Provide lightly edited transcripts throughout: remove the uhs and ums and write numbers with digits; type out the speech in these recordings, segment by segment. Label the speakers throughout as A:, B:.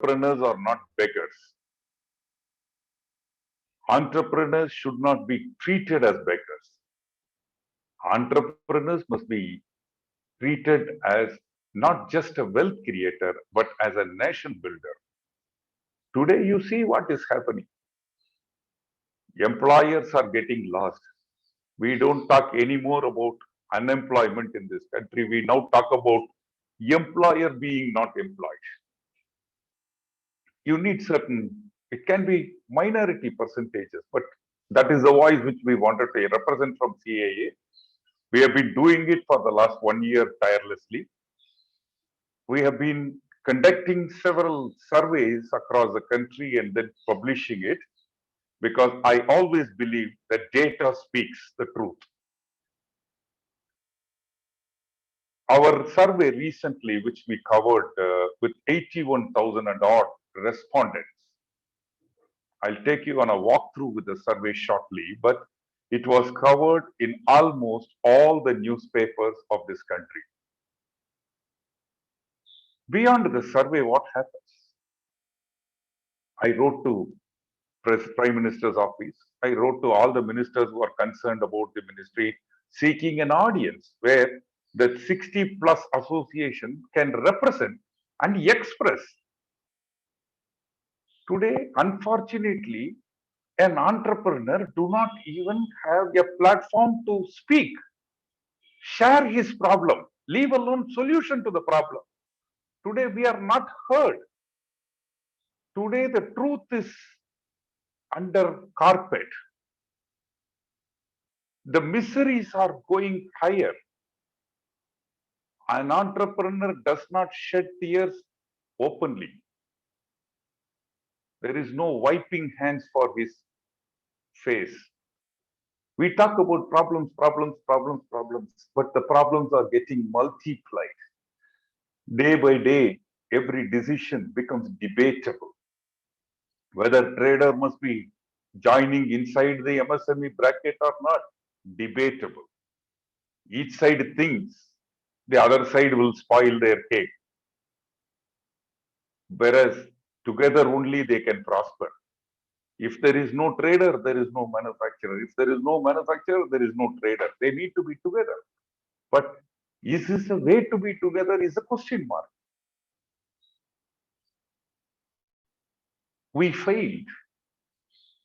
A: entrepreneurs are not beggars. Entrepreneurs should not be treated as beggars. Entrepreneurs must be treated as not just a wealth creator, but as a nation builder. Today, you see what is happening. Employers are getting lost. We don't talk anymore about unemployment in this country. We now talk about employer being not employed. You need certain, it can be minority percentages, but that is the voice which we wanted to represent from CAA. We have been doing it for the last 1 year tirelessly. We have been conducting several surveys across the country and then publishing it, because I always believe that data speaks the truth. Our survey recently, which we covered with 81,000 and odd respondents, I'll take you on a walkthrough with the survey shortly, but it was covered in almost all the newspapers of this country. Beyond the survey, what happens? I wrote to Prime Minister's office. I wrote to all the ministers who are concerned about the ministry, seeking an audience where the 60 plus association can represent and express. Today, unfortunately, an entrepreneur do not even have a platform to speak, share his problem, leave alone solution to the problem. Today, we are not heard. Today, the truth is under carpet. The miseries are going higher. An entrepreneur does not shed tears openly. There is no wiping hands for his face. We talk about problems, but the problems are getting multiplied. Day by day, every decision becomes debatable. Whether trader must be joining inside the MSME bracket or not, debatable. Each side thinks the other side will spoil their cake, whereas together only they can prosper. If there is no trader, there is no manufacturer. If there is no manufacturer, there is no trader. They need to be together. But is this a way to be together is a question mark. We failed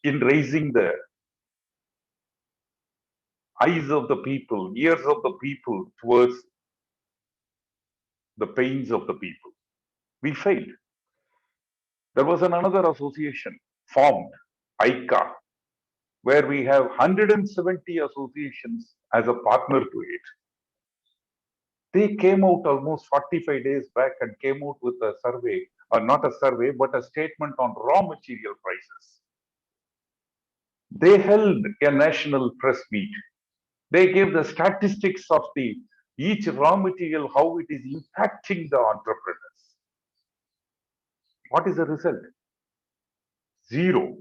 A: in raising the eyes of the people, ears of the people towards the pains of the people. We failed. There was another association formed, ICA, where we have 170 associations as a partner to it. They came out almost 45 days back and came out with a survey, or not a survey, but a statement on raw material prices. They held a national press meet. They gave the statistics of each raw material, how it is impacting the entrepreneurs. What is the result? Zero.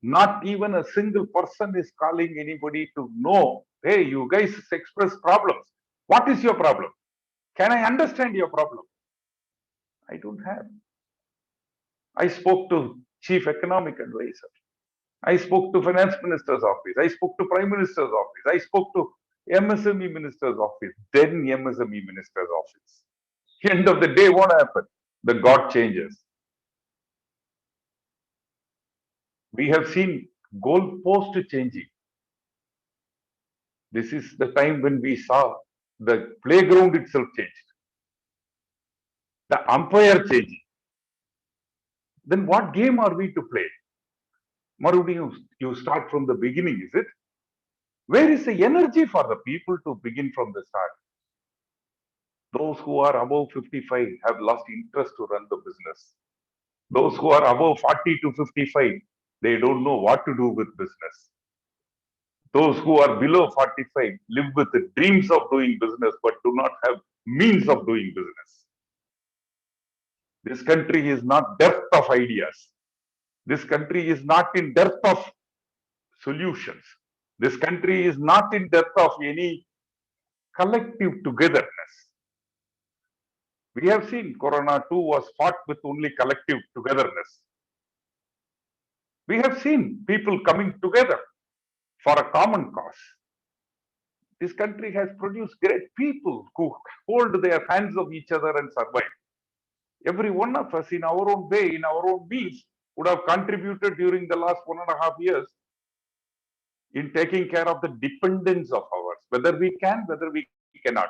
A: Not even a single person is calling anybody to know, hey, you guys express problems. What is your problem? Can I understand your problem? I don't have. I spoke to Chief Economic Advisor. I spoke to Finance Minister's office. I spoke to Prime Minister's office. I spoke to MSME Minister's office, then MSME Minister's office. End of the day, what happened? The God changes. We have seen goalpost changing. This is the time when we saw the playground itself changed. The umpire changing. Then what game are we to play? Marudi, you start from the beginning, is it? Where is the energy for the people to begin from the start? Those who are above 55 have lost interest to run the business. Those who are above 40 to 55, they don't know what to do with business. Those who are below 45 live with the dreams of doing business but do not have means of doing business. This country is not dearth of ideas. This country is not in dearth of solutions. This country is not in dearth of any collective togetherness. We have seen Corona too was fought with only collective togetherness. We have seen people coming together for a common cause. This country has produced great people who hold their hands of each other and survive. Every one of us in our own way, in our own means, would have contributed during the last 1.5 years in taking care of the dependence of ours, whether we can, whether we cannot.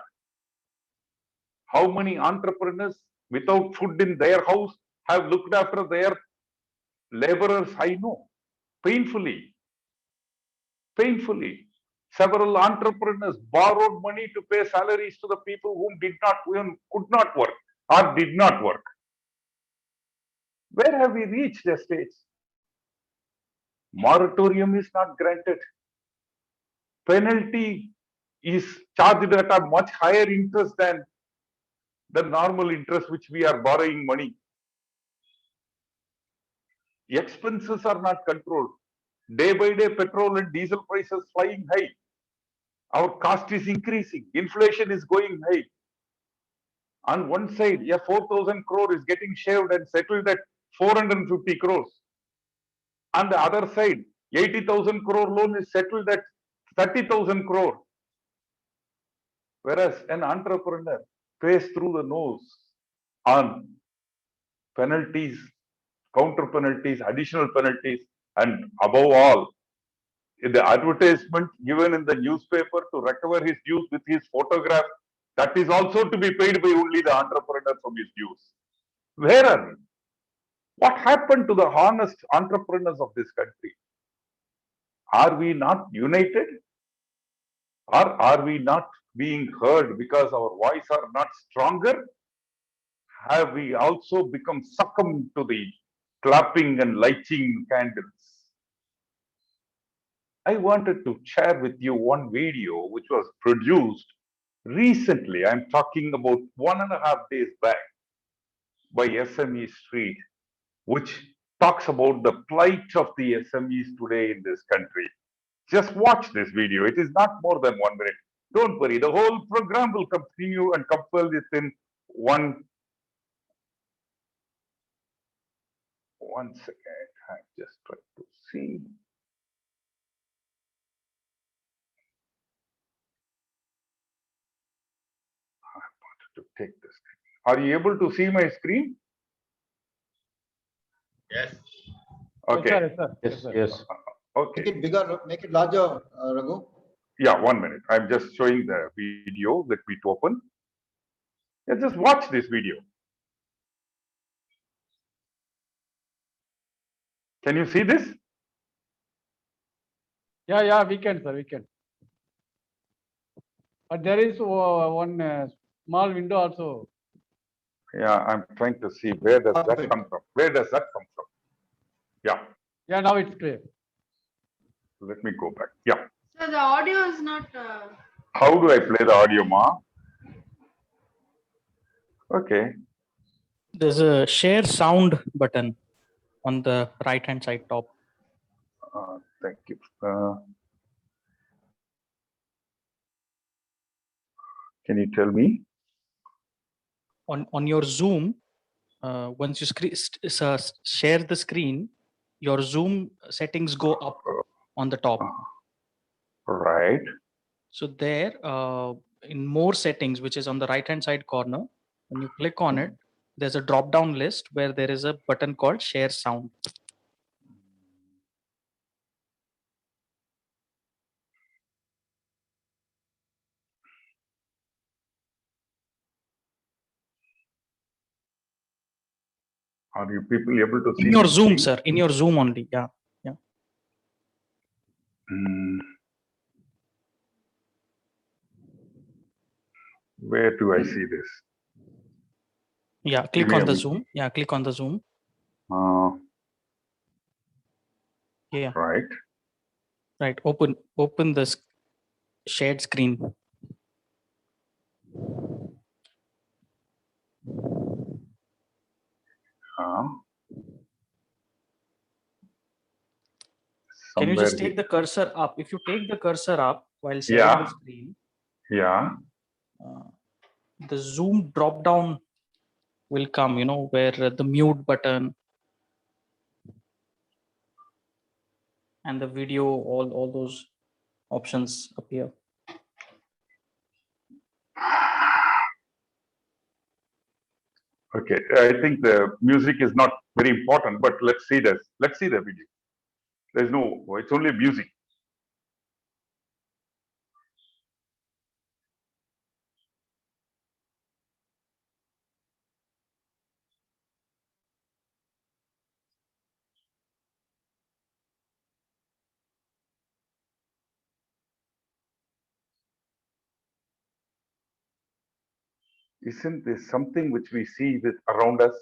A: How many entrepreneurs without food in their house have looked after their laborers? I know, painfully. Several entrepreneurs borrowed money to pay salaries to the people whom could not work or did not work. Where have we reached a stage? Moratorium is not granted. Penalty is charged at a much higher interest than the normal interest which we are borrowing money. Expenses are not controlled. Day by day, petrol and diesel prices flying high. Our cost is increasing. Inflation is going high. On one side, 4,000 crore is getting shaved and settled at 450 crores. On the other side, 80,000 crore loan is settled at 30,000 crore. Whereas an entrepreneur pays through the nose on penalties, counter penalties, additional penalties, and above all, in the advertisement given in the newspaper to recover his dues with his photograph, that is also to be paid by only the entrepreneur from his dues. Where are we? What happened to the honest entrepreneurs of this country? Are we not united? Or are we not being heard because our voice are not stronger? Have we also become succumbed to the clapping and lighting candles? I wanted to share with you one video which was produced recently. I'm talking about 1.5 days back by SME Street, which talks about the plight of the SMEs today in this country. Just watch this video. It is not more than 1 minute. Don't worry. The whole program will continue and couple within one second. I'm just trying to see. I wanted to take this. Are you able to see my screen?
B: Yes.
A: Okay.
C: Yes.
A: Okay.
B: Make it bigger, make it larger, Raghu.
A: Yeah, 1 minute. I'm just showing the video. Let me open. Yeah, just watch this video. Can you see this?
C: Yeah, we can, sir, we can. But there is one small window also.
A: Yeah, I'm trying to see where does that come from. Where does that come from? Yeah.
C: Yeah, now it's clear.
A: Let me go back. Yeah.
D: So the audio is not.
A: How do I play the audio, Ma? Okay.
E: There's a share sound button on the right hand side top.
A: Thank you. Can you tell me?
E: On your Zoom, once you share the screen, your Zoom settings go up on the top.
A: Right.
E: So there, in more settings, which is on the right hand side corner, when you click on it, there's a drop down list where there is a button called share sound.
A: Are you people able to see?
E: In your Zoom, sir. In your Zoom only. Yeah.
A: Where do I see this?
E: Yeah, click on the Zoom. Yeah, click on the Zoom. Yeah.
A: Right.
E: Right. Open the shared screen. Can you just take the cursor up? If you take the cursor up while sharing the screen,
A: yeah,
E: the Zoom drop down will come, where the mute button and the video, all those options appear.
A: Okay, I think the music is not very important, but let's see this. Let's see the video. There's no, it's only music. Isn't this something which we see with around us?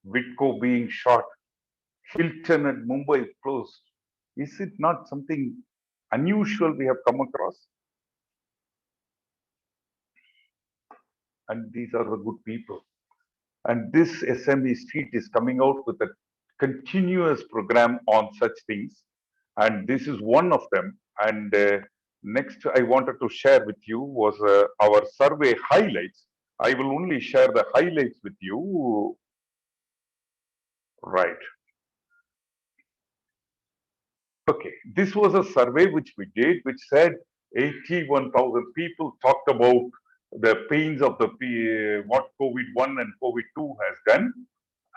A: Witco being shot, Hilton at Mumbai closed. Is it not something unusual we have come across? And these are the good people. And this SME Street is coming out with a continuous program on such things. And this is one of them. And next I wanted to share with you was our survey highlights. I will only share the highlights with you. Right. Okay, this was a survey which we did, which said 81,000 people talked about the pains of the what COVID-1 and COVID-2 has done.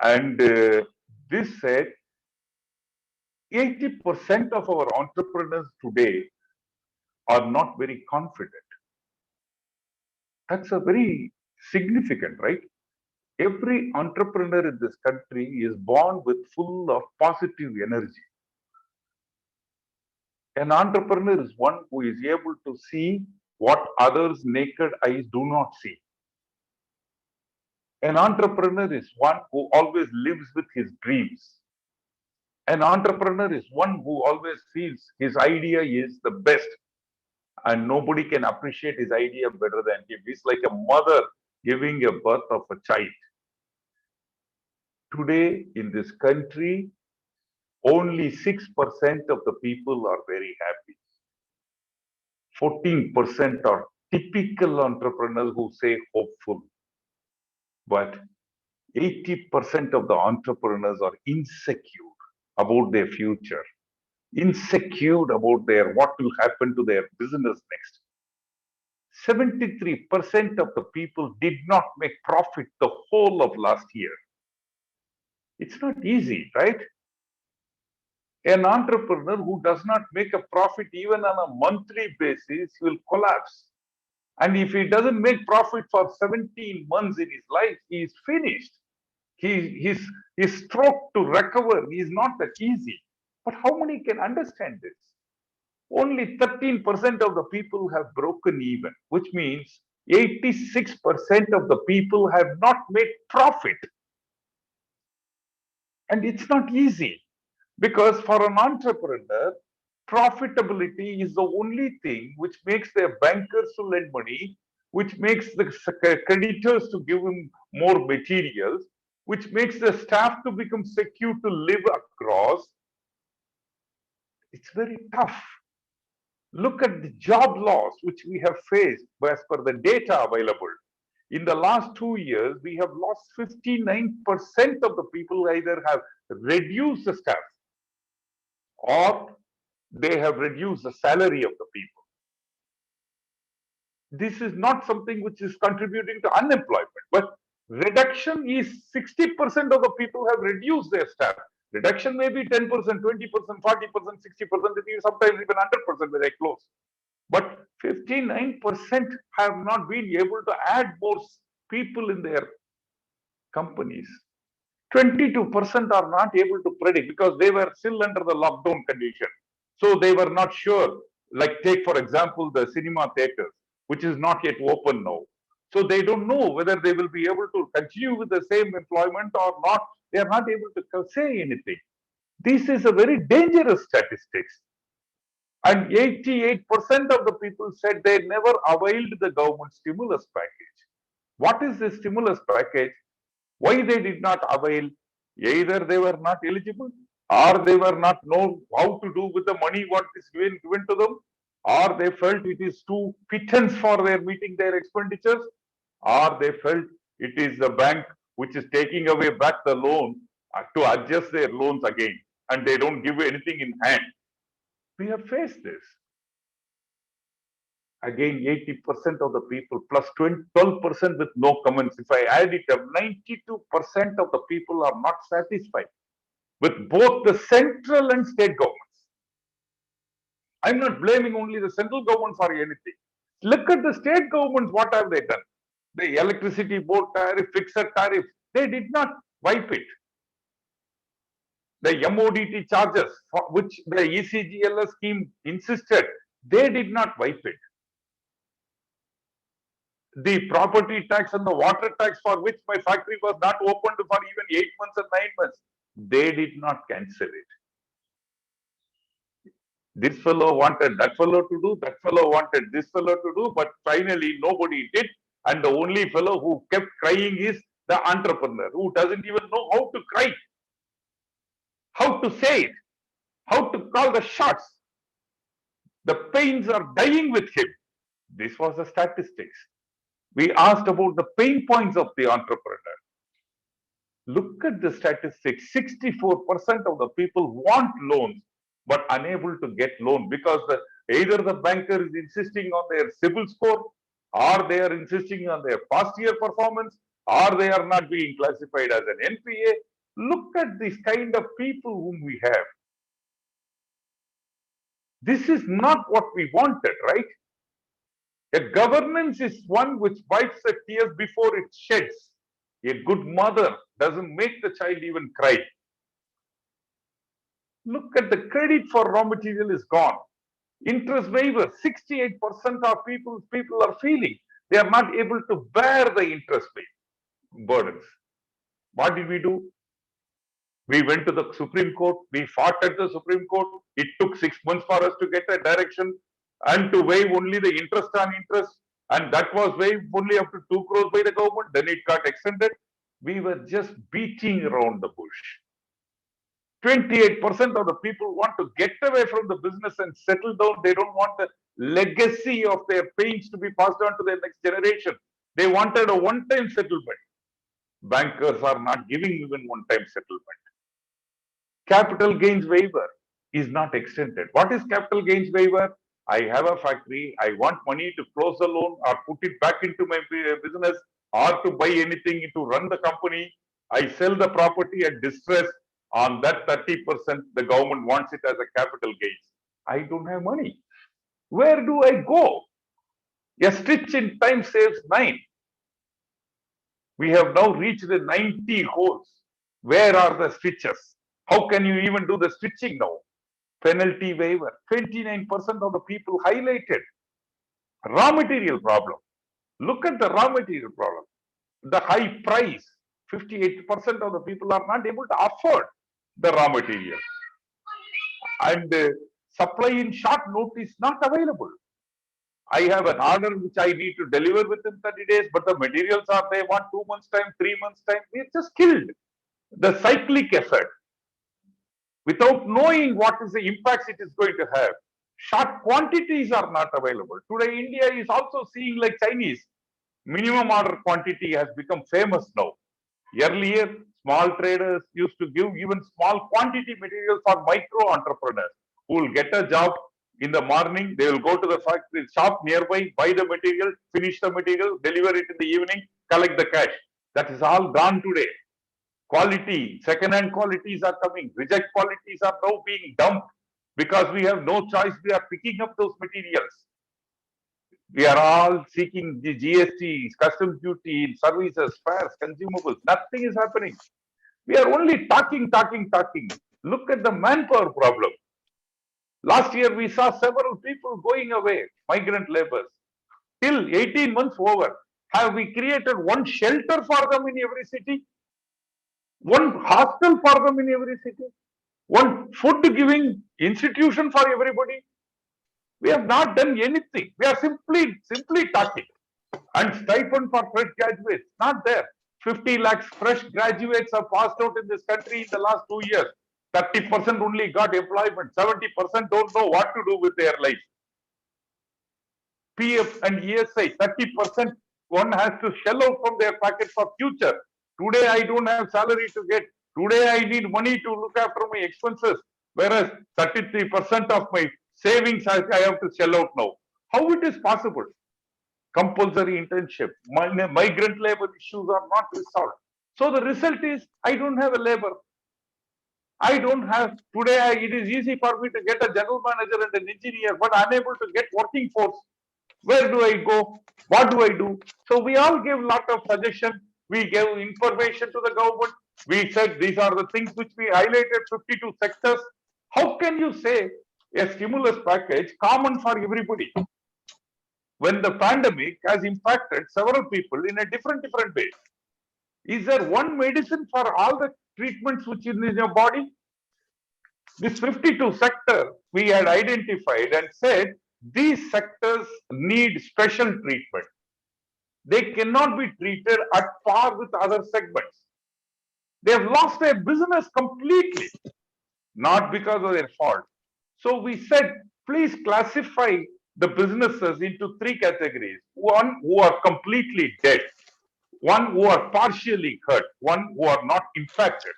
A: And this said 80% of our entrepreneurs today are not very confident. That's a very significant, right? Every entrepreneur in this country is born with full of positive energy. An entrepreneur is one who is able to see what others' naked eyes do not see. An entrepreneur is one who always lives with his dreams. An entrepreneur is one who always feels his idea is the best and nobody can appreciate his idea better than him. He's like a mother giving a birth of a child. Today in this country, only 6% of the people are very happy. 14% are typical entrepreneurs who say hopeful. But 80% of the entrepreneurs are insecure about their future, insecure about what will happen to their business next. 73% of the people did not make profit the whole of last year. It's not easy, right? An entrepreneur who does not make a profit even on a monthly basis will collapse. And if he doesn't make profit for 17 months in his life, he is finished. His stroke to recover is not that easy. But how many can understand this? Only 13% of the people have broken even, which means 86% of the people have not made profit. And it's not easy because for an entrepreneur, profitability is the only thing which makes their bankers to lend money, which makes the creditors to give him more materials, which makes the staff to become secure to live across. It's very tough. Look at the job loss which we have faced as per the data available. In the last 2 years, we have lost 59% of the people either have reduced the staff or they have reduced the salary of the people. This is not something which is contributing to unemployment, but reduction is 60% of the people have reduced their staff. Reduction may be 10%, 20%, 40%, 60%, sometimes even 100% when they close. But 59% have not been able to add more people in their companies. 22% are not able to predict because they were still under the lockdown condition. So they were not sure. Like take for example the cinema theaters, which is not yet open now. So they don't know whether they will be able to continue with the same employment or not. They are not able to say anything. This is a very dangerous statistics. And 88% of the people said they never availed the government stimulus package. What is the stimulus package? Why they did not avail? Either they were not eligible, or they were not know how to do with the money what is given to them, or they felt it is too pittance for their meeting their expenditures, or they felt it is the bank which is taking away back the loan to adjust their loans again, and they don't give anything in hand. We have faced this. Again, 80% of the people plus 12% with no comments. If I add it up, 92% of the people are not satisfied with both the central and state governments. I'm not blaming only the central government for anything. Look at the state governments, what have they done? The electricity board tariff, fixed tariff, they did not wipe it. The MODT charges, for which the ECGLS scheme insisted, they did not wipe it. The property tax and the water tax, for which my factory was not opened for even 8 months and 9 months, they did not cancel it. This fellow wanted that fellow to do, that fellow wanted this fellow to do, but finally nobody did. And the only fellow who kept crying is the entrepreneur, who doesn't even know how to cry, how to say it, how to call the shots. The pains are dying with him. This was the statistics. We asked about the pain points of the entrepreneur. Look at the statistics. 64% of the people want loans but unable to get loan because either the banker is insisting on their CIBIL score, or they are insisting on their past year performance, or they are not being classified as an NPA. Look at this kind of people whom we have. This is not what we wanted, right? A governance is one which wipes the tears before it sheds. A good mother doesn't make the child even cry. Look at the credit for raw material is gone. Interest waiver, 68% of people are feeling they are not able to bear the interest burdens. What did we do? We went to the Supreme Court. We fought at the Supreme Court. It took 6 months for us to get a direction and to waive only the interest on interest. And that was waived only up to 2 crores by the government. Then it got extended. We were just beating around the bush. 28% of the people want to get away from the business and settle down. They don't want the legacy of their pains to be passed on to their next generation. They wanted a one-time settlement. Bankers are not giving even one-time settlement. Capital gains waiver is not extended. What is capital gains waiver? I have a factory, I want money to close the loan or put it back into my business or to buy anything to run the company. I sell the property at distress. On that 30%, the government wants it as a capital gains. I don't have money. Where do I go? A stitch in time saves 9. We have now reached the 90 holes. Where are the stitches? How can you even do the stitching now? Penalty waiver. 29% of the people highlighted. Raw material problem. Look at the raw material problem. The high price. 58% of the people are not able to afford the raw material. And supply in short notice not available. I have an order which I need to deliver within 30 days, but the materials are, they want 2 months time, 3 months time. We just killed the cyclic effort without knowing what is the impacts it is going to have. Short quantities are not available. Today, India is also seeing like Chinese. Minimum order quantity has become famous now. Earlier, small traders used to give even small quantity material for micro entrepreneurs who will get a job in the morning. They will go to the factory shop nearby, buy the material, finish the material, deliver it in the evening, collect the cash. That is all gone today. Quality, second-hand qualities are coming. Reject qualities are now being dumped because we have no choice. We are picking up those materials. We are all seeking the GST, customs duty, services, spares, consumables. Nothing is happening. We are only talking. Look at the manpower problem. Last year, we saw several people going away, migrant laborers. Till 18 months over, have we created one shelter for them in every city? One hostel for them in every city? One food giving institution for everybody? We have not done anything. We are simply talking. And stipend for fresh graduates, not there. 50 lakhs fresh graduates have passed out in this country in the last 2 years. 30% only got employment. 70% don't know what to do with their life. PF and ESI, 30% one has to shell out from their pocket for future. Today I don't have salary to get. Today I need money to look after my expenses. Whereas 33% of my savings I have to shell out now. How it is possible? Compulsory internship, migrant labor issues are not resolved. So the result is I don't have a labor. I don't have today. It is easy for me to get a general manager and an engineer, but unable to get working force. Where do I go? What do I do? So we all gave lot of suggestions. We gave information to the government. We said these are the things which we highlighted 52 sectors. How can you say a stimulus package common for everybody when the pandemic has impacted several people in a different way? Is there one medicine for all the treatments which is in your body? This 52 sector we had identified and said these sectors need special treatment. They cannot be treated at par with other segments. They have lost their business completely, not because of their fault. So we said, please classify the businesses into three categories. One who are completely dead, one who are partially hurt, one who are not impacted.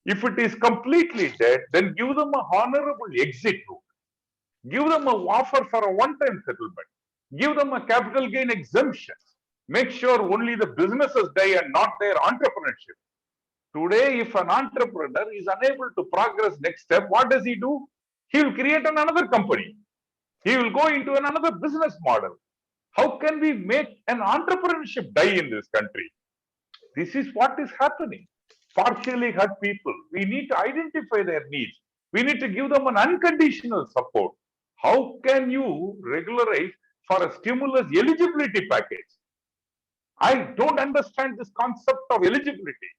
A: If it is completely dead, then give them a honorable exit route. Give them an offer for a one-time settlement. Give them a capital gain exemption. Make sure only the businesses die and not their entrepreneurship. Today, if an entrepreneur is unable to progress next step, what does he do? He will create another company. He will go into another business model. How can we make an entrepreneurship die in this country? This is what is happening. Partially hurt people. We need to identify their needs. We need to give them an unconditional support. How can you regularize for a stimulus eligibility package? I don't understand this concept of eligibility.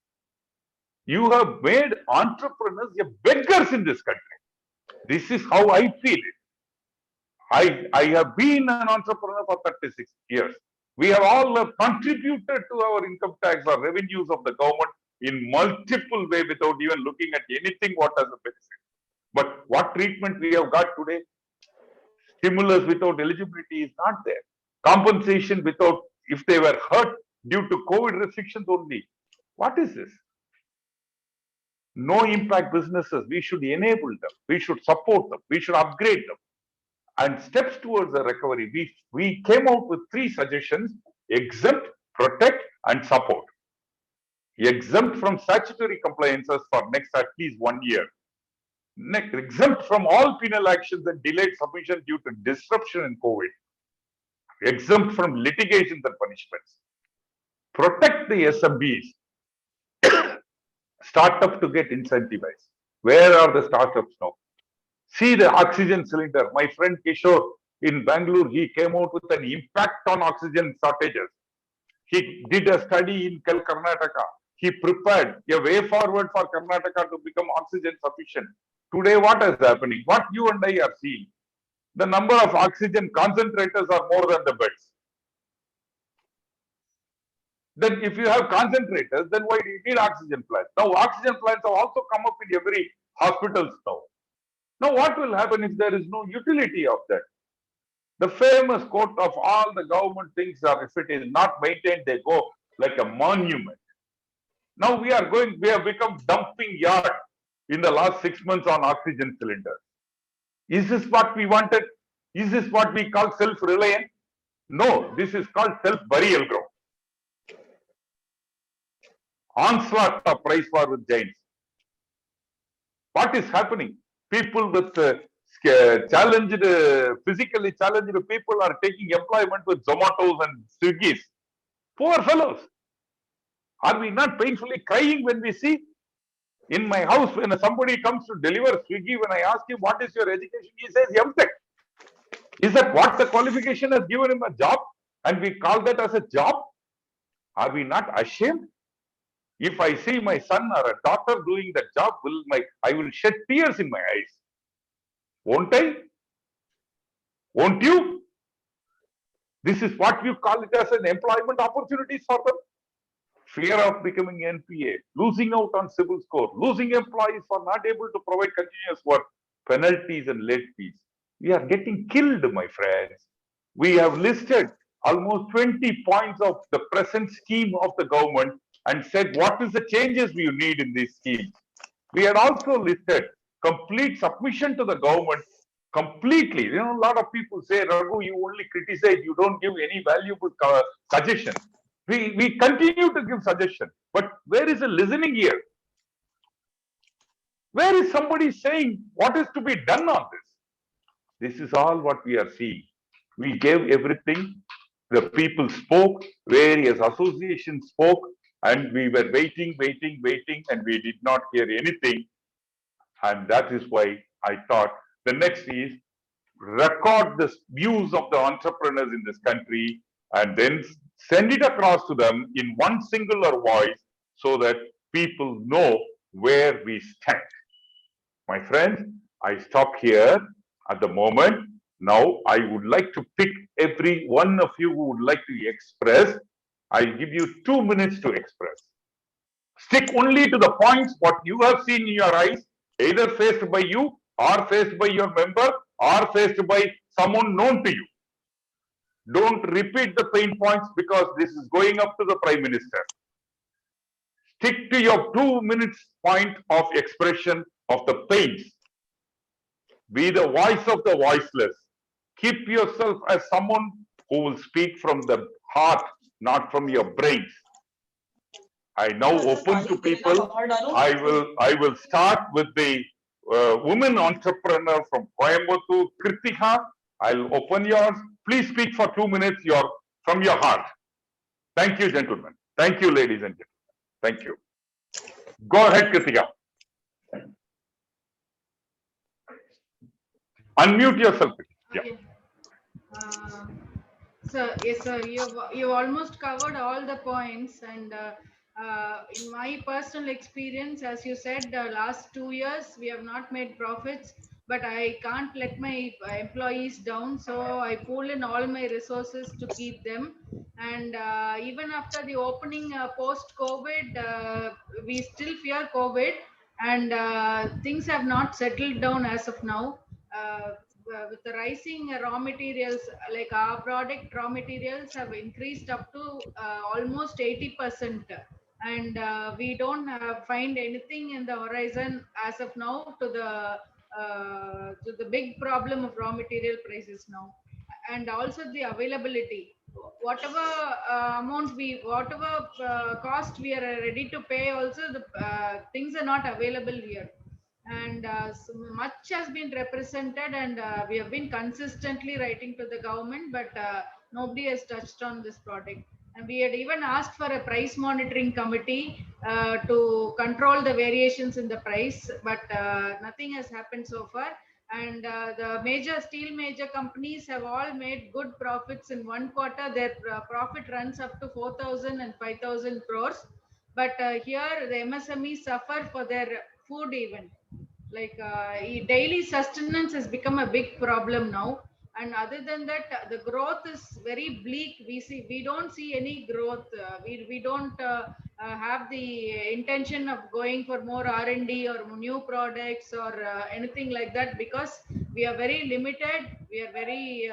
A: You have made entrepreneurs beggars in this country. This is how I feel it. I have been an entrepreneur for 36 years. We have all contributed to our income tax or revenues of the government in multiple ways without even looking at anything what has a benefit. But what treatment we have got today? Stimulus without eligibility is not there. Compensation without, if they were hurt due to COVID restrictions only. What is this? No impact businesses, we should enable them, we should support them, we should upgrade them. And steps towards the recovery, we came out with three suggestions: exempt, protect, and support. Exempt from statutory compliances for next at least 1 year. Next, exempt from all penal actions and delayed submission due to disruption in COVID. Exempt from litigations and punishments. Protect the SMBs. Startup to get incentivized. Where are the startups now? See the oxygen cylinder. My friend Kishore in Bangalore, he came out with an impact on oxygen shortages. He did a study in Karnataka. He prepared a way forward for Karnataka to become oxygen sufficient. Today, what is happening? What you and I are seeing, the number of oxygen concentrators are more than the beds. Then if you have concentrators, then why do you need oxygen plants? Now, oxygen plants have also come up in every hospitals now. Now, what will happen if there is no utility of that? The famous quote of all the government things are, if it is not maintained, they go like a monument. Now we have become dumping yard in the last 6 months on oxygen cylinders. Is this what we wanted? Is this what we call self-reliant? No, this is called self-burial ground. Onslaught of price war with giants. What is happening? People with physically challenged people are taking employment with Zomatos and Swiggies. Poor fellows. Are we not painfully crying when we see? In my house, when somebody comes to deliver Swiggy, when I ask him, what is your education? He says, M.Tech. Is that what the qualification has given him a job? And we call that as a job? Are we not ashamed? If I see my son or a daughter doing that job, I will shed tears in my eyes. Won't I? Won't you? This is what you call it as an employment opportunities for them. Fear of becoming NPA, losing out on civil score, losing employees for not able to provide continuous work, penalties and late fees. We are getting killed, my friends. We have listed almost 20 points of the present scheme of the government and said what is the changes we need in this scheme. We had also listed complete submission to the government completely. You know, a lot of people say, Raghu, you only criticize, you don't give any valuable suggestion. We continue to give suggestion, but where is the listening ear? Where is somebody saying what is to be done on this? This is all what we are seeing. We gave everything. The people spoke, various associations spoke, and we were waiting, and we did not hear anything. And that is why I thought the next is record the views of the entrepreneurs in this country and then send it across to them in one singular voice so that people know where we stand. My friends, I stop here at the moment. Now, I would like to pick every one of you who would like to express. I'll give you 2 minutes to express. Stick only to the points what you have seen in your eyes, either faced by you or faced by your member or faced by someone known to you. Don't repeat the pain points because this is going up to the Prime Minister. Stick to your 2 minutes point of expression of the pains. Be the voice of the voiceless. Keep yourself as someone who will speak from the heart, not from your brains. I now open to people. I will start with the woman entrepreneur from Coimbatore, Kritika. I'll open yours. Please speak for 2 minutes from your heart. Thank you, gentlemen. Thank you, ladies and gentlemen. Thank you. Go ahead, Kritika. Unmute yourself. Yeah.
D: Okay. So yes, sir, you've almost covered all the points, and in my personal experience, as you said, last 2 years we have not made profits, but I can't let my employees down, so I pull in all my resources to keep them. And even after the opening post-COVID, we still fear COVID, and things have not settled down as of now. With the rising raw materials, like our product raw materials have increased up to almost 80%, and we don't find anything in the horizon as of now to the big problem of raw material prices now, and also the availability. Whatever whatever cost we are ready to pay, also the things are not available here, and so much has been represented, and we have been consistently writing to the government, but nobody has touched on this product. And we had even asked for a price monitoring committee to control the variations in the price, but nothing has happened so far. And the major companies have all made good profits in one quarter. Their profit runs up to 4,000 and 5,000 crores, but here the MSMEs suffer for their food even. Like daily sustenance has become a big problem now, and other than that, the growth is very bleak. We don't see any growth. We don't have the intention of going for more R&D or new products or anything like that, because we are very limited. We are very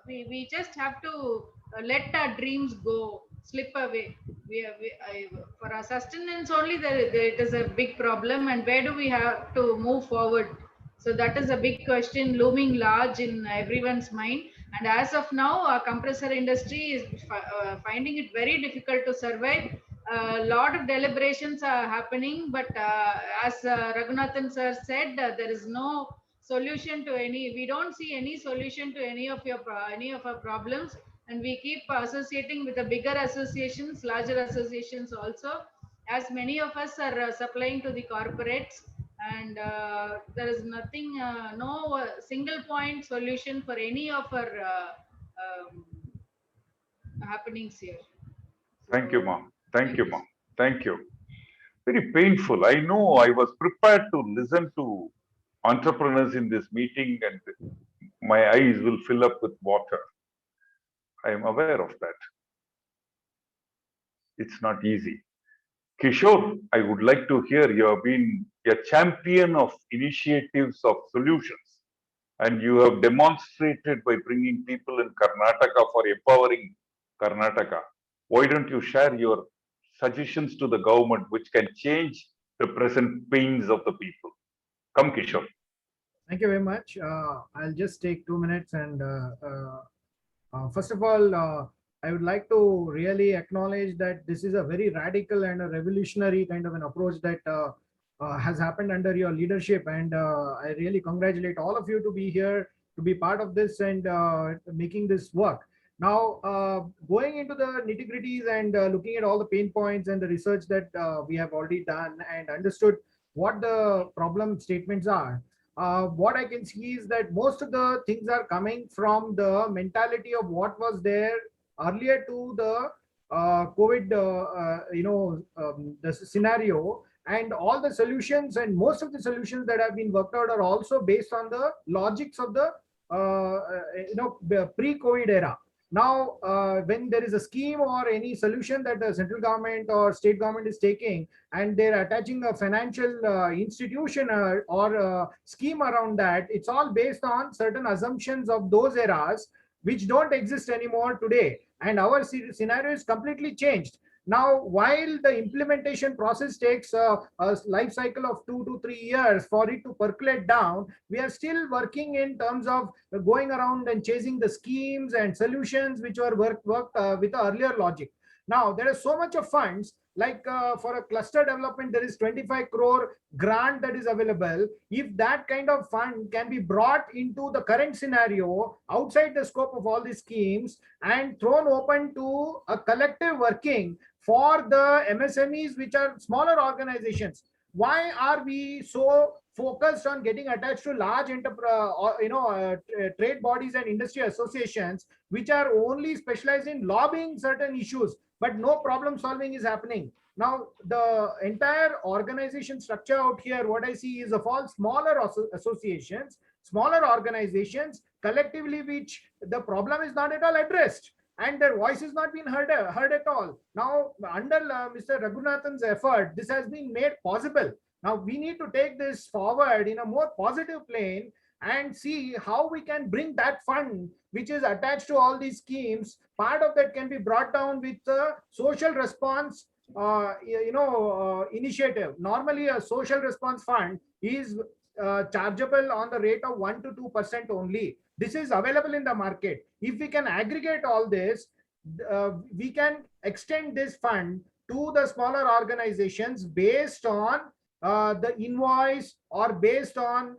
D: we just have to let our dreams go slip away. For our sustenance only, it is a big problem, and where do we have to move forward? So that is a big question looming large in everyone's mind. And as of now, our compressor industry is finding it very difficult to survive. A lot of deliberations are happening, but as Raghunathan sir said, there is no solution to any. We don't see any solution to any of our problems, and we keep associating with the bigger associations, larger associations also, as many of us are supplying to the corporates, and there is nothing, no single point solution for any of our happenings here.
A: Thank you, ma'am. Thank you, ma'am. Thank you. Very painful. I know I was prepared to listen to entrepreneurs in this meeting and my eyes will fill up with water. I am aware of that. It's not easy. Kishore, I would like to hear you have been a champion of initiatives of solutions. And you have demonstrated by bringing people in Karnataka for empowering Karnataka. Why don't you share your suggestions to the government which can change the present pains of the people? Come, Kishore.
F: Thank you very much. I'll just take 2 minutes and first of all, I would like to really acknowledge that this is a very radical and a revolutionary kind of an approach that has happened under your leadership, and I really congratulate all of you to be here, to be part of this and making this work. Now, going into the nitty-gritties and looking at all the pain points and the research that we have already done and understood what the problem statements are. What I can see is that most of the things are coming from the mentality of what was there earlier to the COVID, the scenario, and all the solutions and most of the solutions that have been worked out are also based on the logics of the pre-COVID era. Now, when there is a scheme or any solution that the central government or state government is taking, and they're attaching a financial institution or scheme around that, it's all based on certain assumptions of those eras which don't exist anymore today. And our scenario is completely changed. Now, while the implementation process takes a life cycle of 2 to 3 years for it to percolate down, we are still working in terms of going around and chasing the schemes and solutions which were worked with the earlier logic. Now, there is so much of funds, like for a cluster development, there is 25 crore grant that is available. If that kind of fund can be brought into the current scenario outside the scope of all these schemes and thrown open to a collective working for the MSMEs, which are smaller organizations. Why are we so focused on getting attached to large trade bodies and industry associations, which are only specialized in lobbying certain issues, but no problem solving is happening? Now, the entire organization structure out here, what I see is of all smaller associations, smaller organizations, collectively, which the problem is not at all addressed, and their voice is not being heard at all. Now, under Mr. Raghunathan's effort, this has been made possible. Now, we need to take this forward in a more positive plane and see how we can bring that fund which is attached to all these schemes. Part of that can be brought down with the social response initiative. Normally, a social response fund is chargeable on the rate of 1 to 2% only. This is available in the market. If we can aggregate all this, we can extend this fund to the smaller organizations based on the invoice, or based on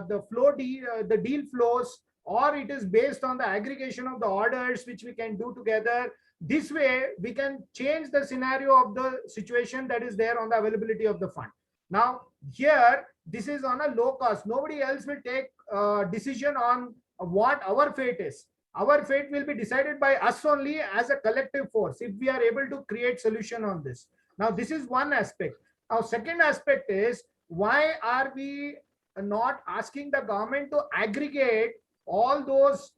F: the deal flows, or it is based on the aggregation of the orders which we can do together. This way, we can change the scenario of the situation that is there on the availability of the fund. Now, here, this is on a low cost. Nobody else will take a decision on what our fate is. Our fate will be decided by us only as a collective force if we are able to create solution on this. Now, this is one aspect. Now, second aspect is, why are we not asking the government to aggregate all those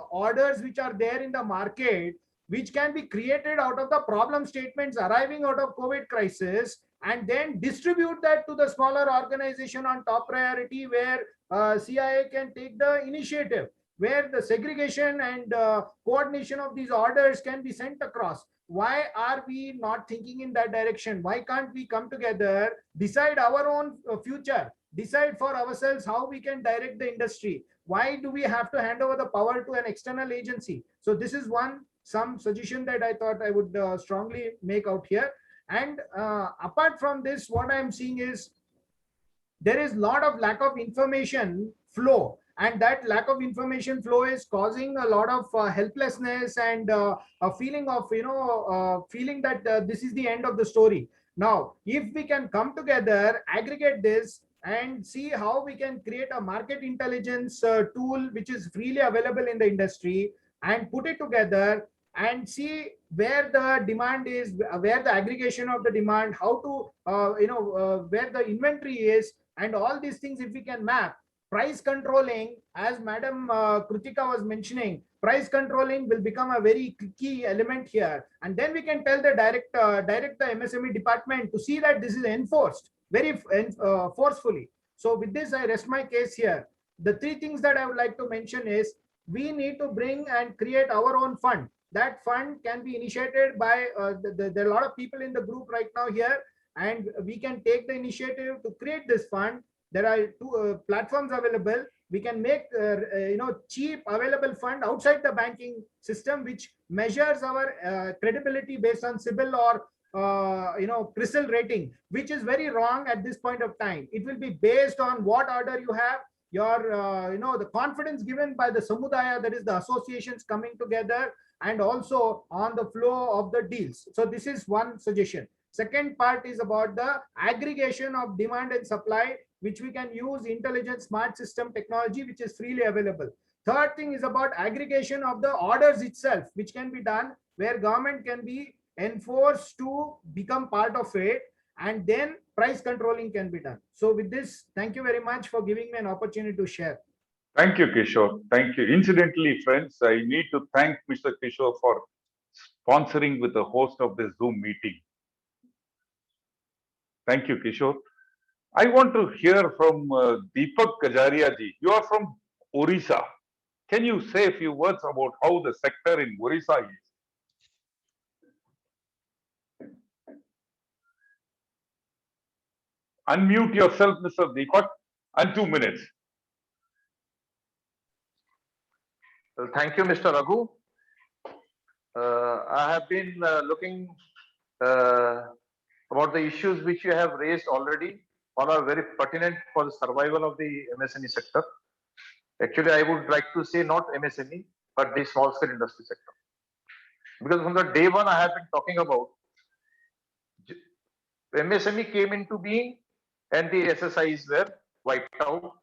F: orders which are there in the market, which can be created out of the problem statements arriving out of COVID crisis, and then distribute that to the smaller organization on top priority, where CIA can take the initiative, where the segregation and coordination of these orders can be sent across. Why are we not thinking in that direction? Why can't we come together, decide our own future, decide for ourselves how we can direct the industry? Why do we have to hand over the power to an external agency? So this is some suggestion that I thought I would strongly make out here. And apart from this, what I'm seeing is there is a lot of lack of information flow, and that lack of information flow is causing a lot of helplessness and a feeling of feeling that this is the end of the story. Now, if we can come together, aggregate this, and see how we can create a market intelligence tool which is freely available in the industry, and put it together and see where the demand is, where the aggregation of the demand, how to where the inventory is, and all these things, if we can map. Price controlling, as Madam Krutika was mentioning, price controlling will become a very key element here. And then we can tell the direct the MSME department to see that this is enforced very forcefully. So with this, I rest my case here. The three things that I would like to mention is we need to bring and create our own fund. That fund can be initiated by there are a lot of people in the group right now here, and we can take the initiative to create this fund. There are two platforms available. We can make cheap available fund outside the banking system, which measures our credibility based on CIBIL or CRISIL rating, which is very wrong at this point of time. It will be based on what order you have, your the confidence given by the samudaya, that is the associations coming together, and also on the flow of the deals. So this is one suggestion. Second part is about the aggregation of demand and supply, which we can use intelligent smart system technology, which is freely available. Third thing is about aggregation of the orders itself, which can be done where government can be enforced to become part of it, and then price controlling can be done. So with this, thank you very much for giving me an opportunity to share.
A: Thank you, Kishore. Thank you. Incidentally, friends, I need to thank Mr. Kishore for sponsoring with the host of this Zoom meeting. Thank you, Kishore. I want to hear from Deepak Kajaria ji. You are from Orissa. Can you say a few words about how the sector in Orissa is? Unmute yourself, Mr. Deepak, and 2 minutes.
G: Well, thank you, Mr. Raghu. I have been looking about the issues which you have raised already. All are very pertinent for the survival of the MSME sector. Actually, I would like to say not MSME, but the small scale industry sector. Because from the day one I have been talking about, MSME came into being and the SSIs were wiped out.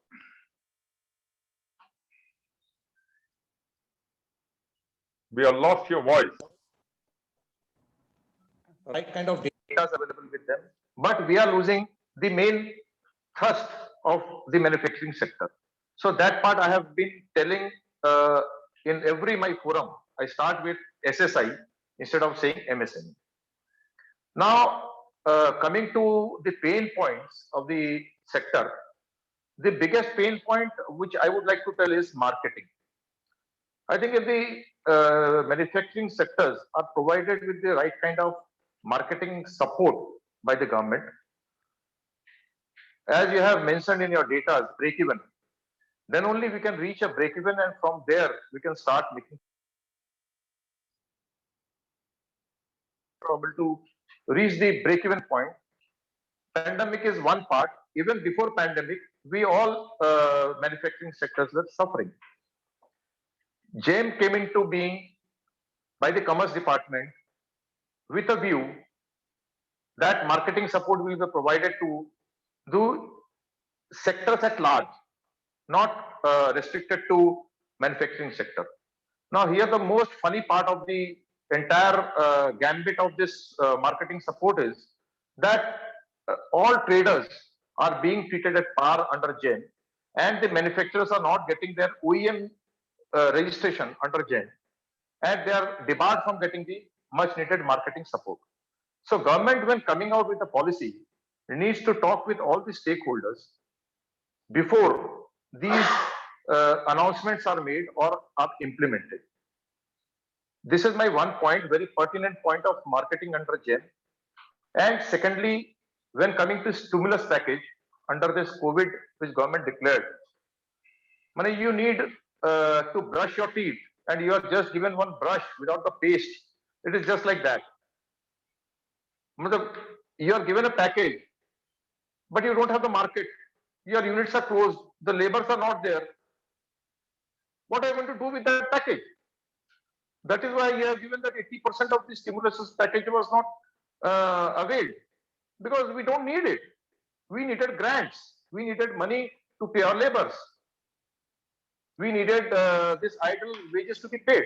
A: We have lost your voice.
G: Right kind of data is available with them, but we are losing the main thrust of the manufacturing sector. So that part I have been telling in every my forum. I start with SSI instead of saying MSME. Now, coming to the pain points of the sector, the biggest pain point which I would like to tell is marketing. I think if the manufacturing sectors are provided with the right kind of marketing support by the government, as you have mentioned in your data, break even, then only we can reach a break even, and from there we can start making able to reach the break even point. Pandemic is one part. Even before pandemic, we all manufacturing sectors were suffering. GeM came into being by the Commerce Department with a view that marketing support will be provided to the sectors at large, not restricted to manufacturing sector. Now here the most funny part of the entire gambit of this marketing support is that all traders are being treated at par under GeM, and the manufacturers are not getting their OEM registration under GeM, and they are debarred from getting the much needed marketing support. So government, when coming out with a policy, needs to talk with all the stakeholders before these announcements are made or are implemented. This is my one point, very pertinent point of marketing under GeM. And secondly, when coming to stimulus package under this COVID, which government declared, money you need to brush your teeth, and you are just given one brush without the paste. It is just like that. You are given a package, but you don't have the market. Your units are closed. The labors are not there. What are you going to do with that package? That is why you have given that 80% of the stimulus package was not availed, because we don't need it. We needed grants. We needed money to pay our labors. We needed this idle wages to be paid.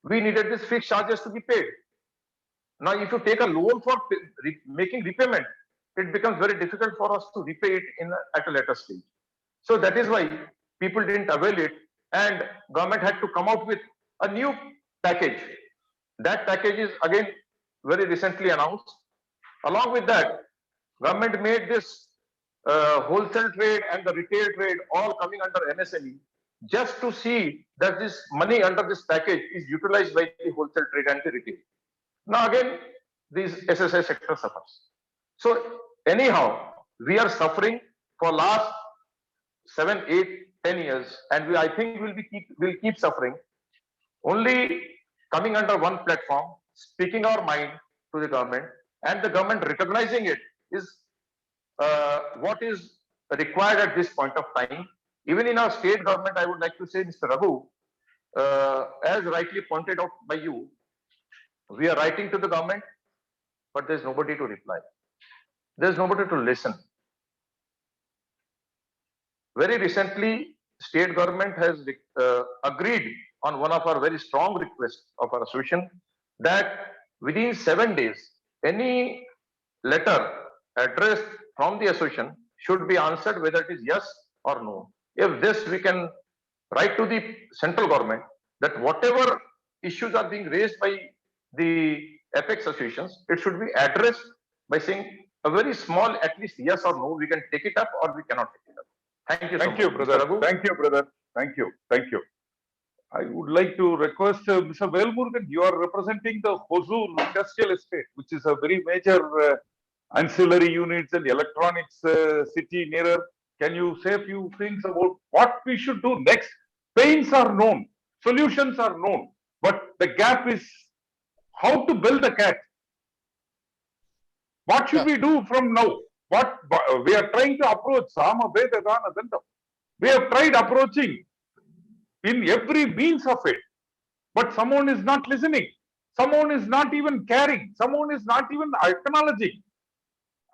G: We needed this fixed charges to be paid. Now, if you take a loan for making repayment, it becomes very difficult for us to repay it at a later stage. So that is why people didn't avail it, and government had to come out with a new package. That package is again very recently announced. Along with that, government made this wholesale trade and the retail trade all coming under MSME, just to see that this money under this package is utilized by the wholesale trade and the retail. Now again, this SSI sector suffers. So anyhow, we are suffering for last 7, 8, 10 years, and I think we'll keep suffering. Only coming under one platform, speaking our mind to the government, and the government recognizing it is what is required at this point of time. Even in our state government, I would like to say, Mr. Raghu, as rightly pointed out by you, we are writing to the government, but there's nobody to reply. There's nobody to listen. Very recently, state government has agreed on one of our very strong requests of our association that within 7 days, any letter addressed from the association should be answered whether it is yes or no. If this, we can write to the central government that whatever issues are being raised by the apex associations, it should be addressed by saying a very small, at least yes or no, we can take it up or we cannot take it up. Thank you so
A: Thank you,
G: much,
A: brother.
G: Mr. Raghu.
A: Thank you, brother. Thank you. Thank you. I would like to request Mr. Velmurugan, you are representing the Hosur Industrial Estate, which is a very major ancillary units and electronics city nearer. Can you say a few things about what we should do next? Pains are known, solutions are known, but the gap is how to build a cat. What should we do from now? What we are trying to approach Sama Vedagana Dandam. We have tried approaching in every means of it, but someone is not listening. Someone is not even caring. Someone is not even acknowledging.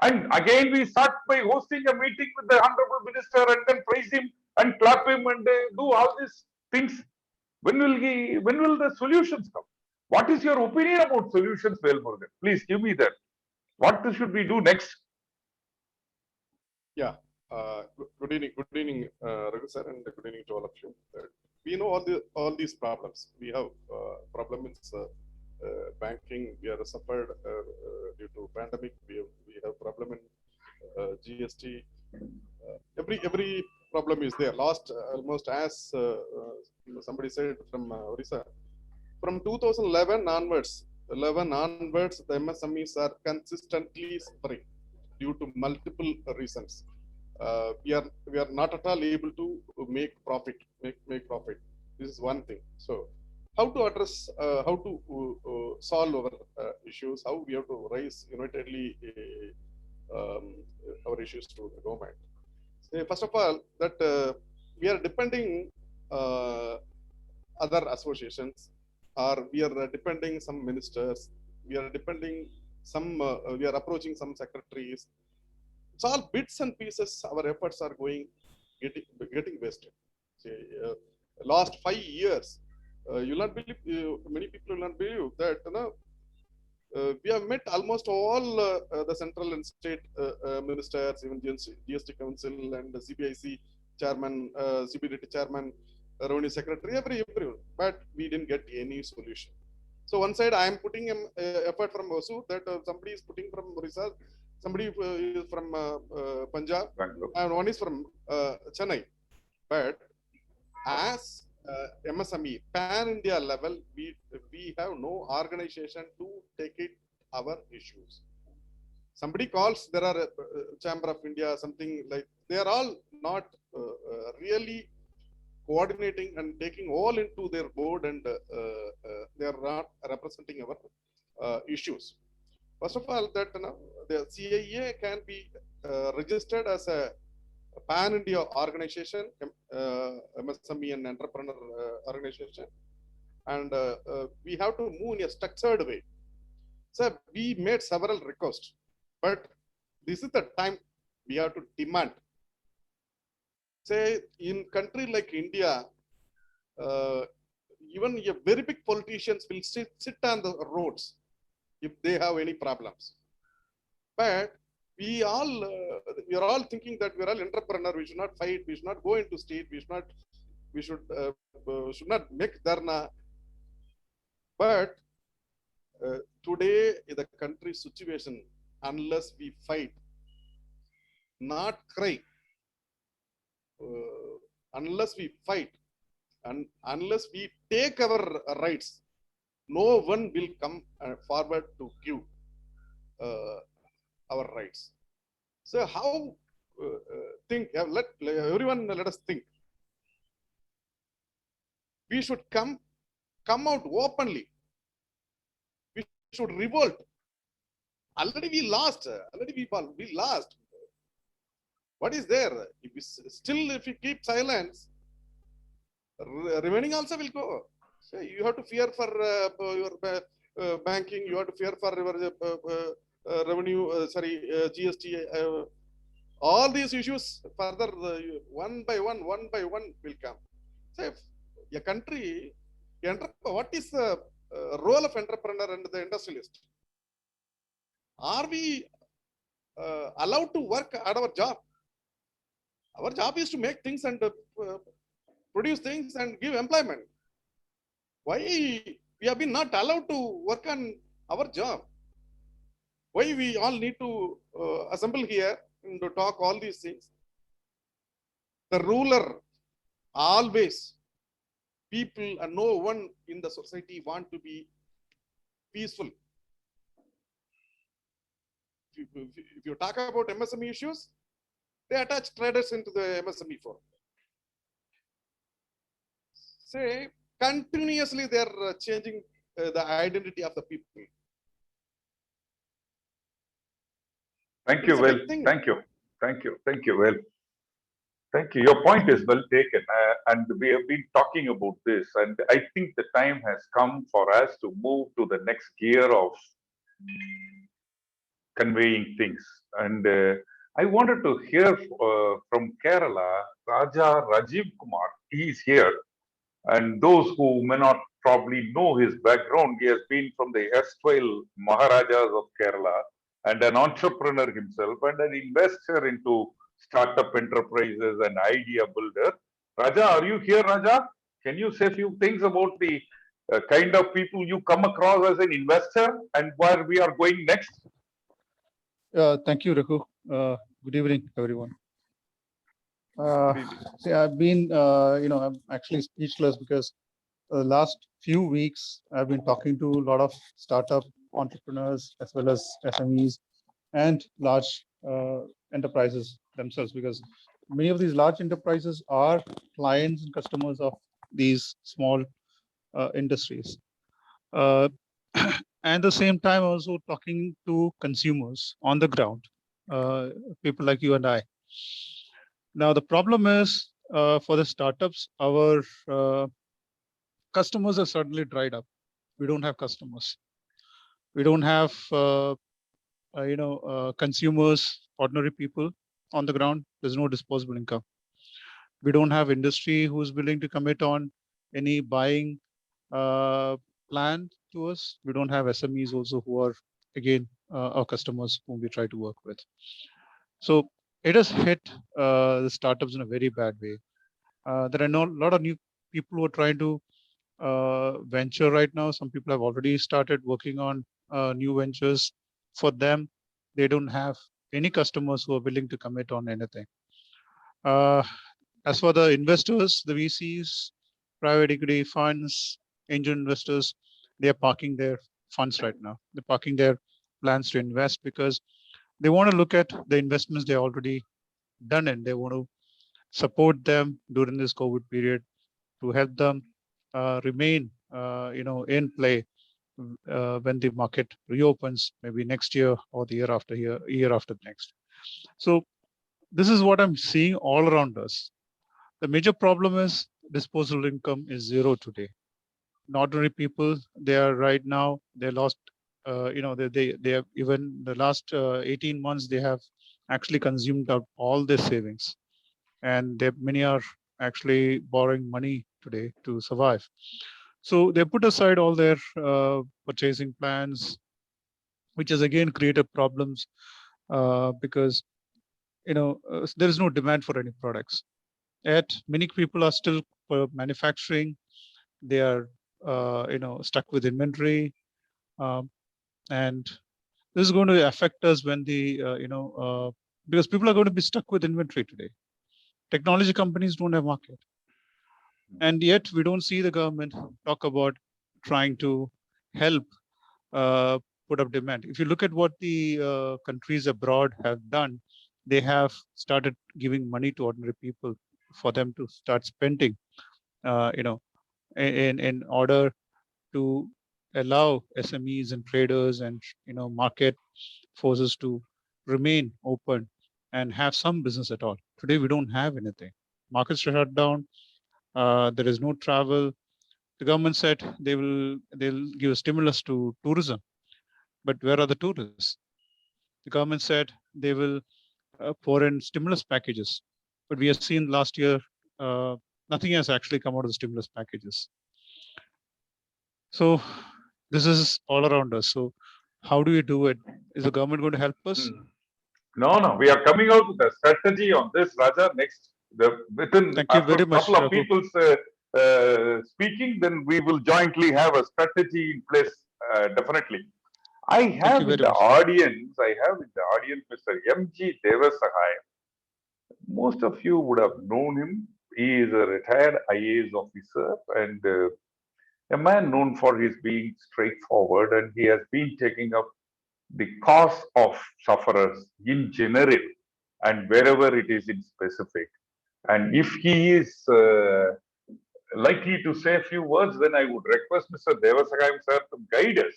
A: And again, we start by hosting a meeting with the Honorable Minister and then praise him and clap him and do all these things. When will the solutions come? What is your opinion about solutions, Velmurugan? Please give me that. What should we do next?
H: Yeah. Good evening, Raghu sir, and good evening to all of you. We know all these problems. We have problem in banking. We are suffered due to pandemic. We have problem in GST. Every problem is there. Last almost as somebody said from Orissa, from 2011 onwards, the MSMEs are consistently suffering due to multiple reasons. We are not at all able to make profit. This is one thing. So, how to address, how to solve our issues? How we have to raise unitedly our issues to the government. So, first of all, that we are depending other associations, or we are depending some ministers. We are depending some. We are approaching some secretaries. It's all bits and pieces. Our efforts are getting wasted. Say, last 5 years, you'll not believe. Many people will not believe that we have met almost all the central and state ministers, even GST Council and the CBIC chairman, CBDT chairman, revenue secretary, everyone. But we didn't get any solution. So one side, I am putting effort from Hosur, that somebody is putting from Orissa, somebody is from Punjab,
A: Bangalore.
H: and one is from Chennai. But as MSME pan-India level, we have no organization to take it our issues. Somebody calls, there are Chamber of India, something like, they are all not really coordinating and taking all into their board, and they are not representing our issues. First of all, that the CIA can be registered as a pan-India organization, MSME and entrepreneur organization, and we have to move in a structured way. So we made several requests, but this is the time we have to demand. Say in country like India, even a very big politicians will sit on the roads if they have any problems. But we are all thinking that we are all entrepreneur. We should not fight. We should not go into state. We should not make dharna. But today, in the country situation, unless we fight, not cry. Unless we fight and unless we take our rights, no one will come forward to give our rights. So how think? Let everyone let us think. We should come out openly. We should revolt. Already we lost. Already we lost. What is there? If we keep silence, remaining also will go. So you have to fear for your banking. You have to fear for your revenue. GST. All these issues further one by one will come. So if a country, what is the role of entrepreneur and the industrialist? Are we allowed to work at our job? Our job is to make things and produce things and give employment. Why we have been not allowed to work on our job? Why we all need to assemble here and to talk all these things? The ruler always, people and no one in the society want to be peaceful. If you talk about MSME issues, they attach traders into the MSME forum. Say, continuously they are changing the identity of the people.
A: Thank
H: It's
A: you,
H: a
A: Well.
H: big thing.
A: Thank you. Well. Thank you. Your point is well taken. And we have been talking about this. And I think the time has come for us to move to the next gear of conveying things. And I wanted to hear from Kerala, Raja Rajiv Kumar. He is here. And those who may not probably know his background, he has been from the erstwhile Maharajas of Kerala and an entrepreneur himself and an investor into startup enterprises and idea builder. Raja, are you here, Raja? Can you say a few things about the kind of people you come across as an investor and where we are going next?
I: Thank you, Raghu. Good evening, everyone. See, I've been, I'm actually speechless because the last few weeks I've been talking to a lot of startup entrepreneurs as well as SMEs and large enterprises themselves, because many of these large enterprises are clients and customers of these small industries. And at the same time, also talking to consumers on the ground, people like you and I. Now, the problem is for the startups, our customers have suddenly dried up. We don't have customers. We don't have, consumers, ordinary people on the ground. There's no disposable income. We don't have industry who's willing to commit on any buying plan to us. We don't have SMEs also who are, again, our customers whom we try to work with. So it has hit the startups in a very bad way. There are a lot of new people who are trying to venture right now. Some people have already started working on new ventures. For them, they don't have any customers who are willing to commit on anything. As for the investors, the VCs, private equity funds, angel investors, they are parking their funds right now. They're parking their plans to invest because they want to look at the investments they already done and they want to support them during this COVID period to help them remain, in play when the market reopens, maybe next year or the year after next. So this is what I'm seeing all around us. The major problem is disposable income is zero today. Ordinary people, they are right now, they lost, they have even the last 18 months, they have actually consumed up all their savings. And many are actually borrowing money today to survive. So they put aside all their purchasing plans, which has again created problems because, there is no demand for any products. Yet many people are still manufacturing. They are, stuck with inventory. And this is going to affect us when the, because people are going to be stuck with inventory today. Technology companies don't have market. And yet we don't see the government talk about trying to help put up demand. If you look at what the countries abroad have done, they have started giving money to ordinary people for them to start spending, in order to allow SMEs and traders and market forces to remain open and have some business at all. Today we don't have anything. Markets are shut down. There is no travel. The government said they'll give a stimulus to tourism, but where are the tourists? The government said they will pour in stimulus packages, but we have seen last year nothing has actually come out of the stimulus packages. So this is all around us. So how do we do it? Is the government going to help us?
A: No, we are coming out with a strategy on this, Raja. Next, within
I: Thank you
A: after
I: very
A: a
I: much,
A: couple of
I: Raghu.
A: people's speaking, then we will jointly have a strategy in place. Definitely. I have
I: you
A: in
I: very
A: the
I: much.
A: audience, Mr. M.G. Devasahai. Most of you would have known him. He is a retired IAS officer and a man known for his being straightforward, and he has been taking up the cause of sufferers in general and wherever it is in specific. And if he is likely to say a few words, then I would request Mr. Devasakayam sir to guide us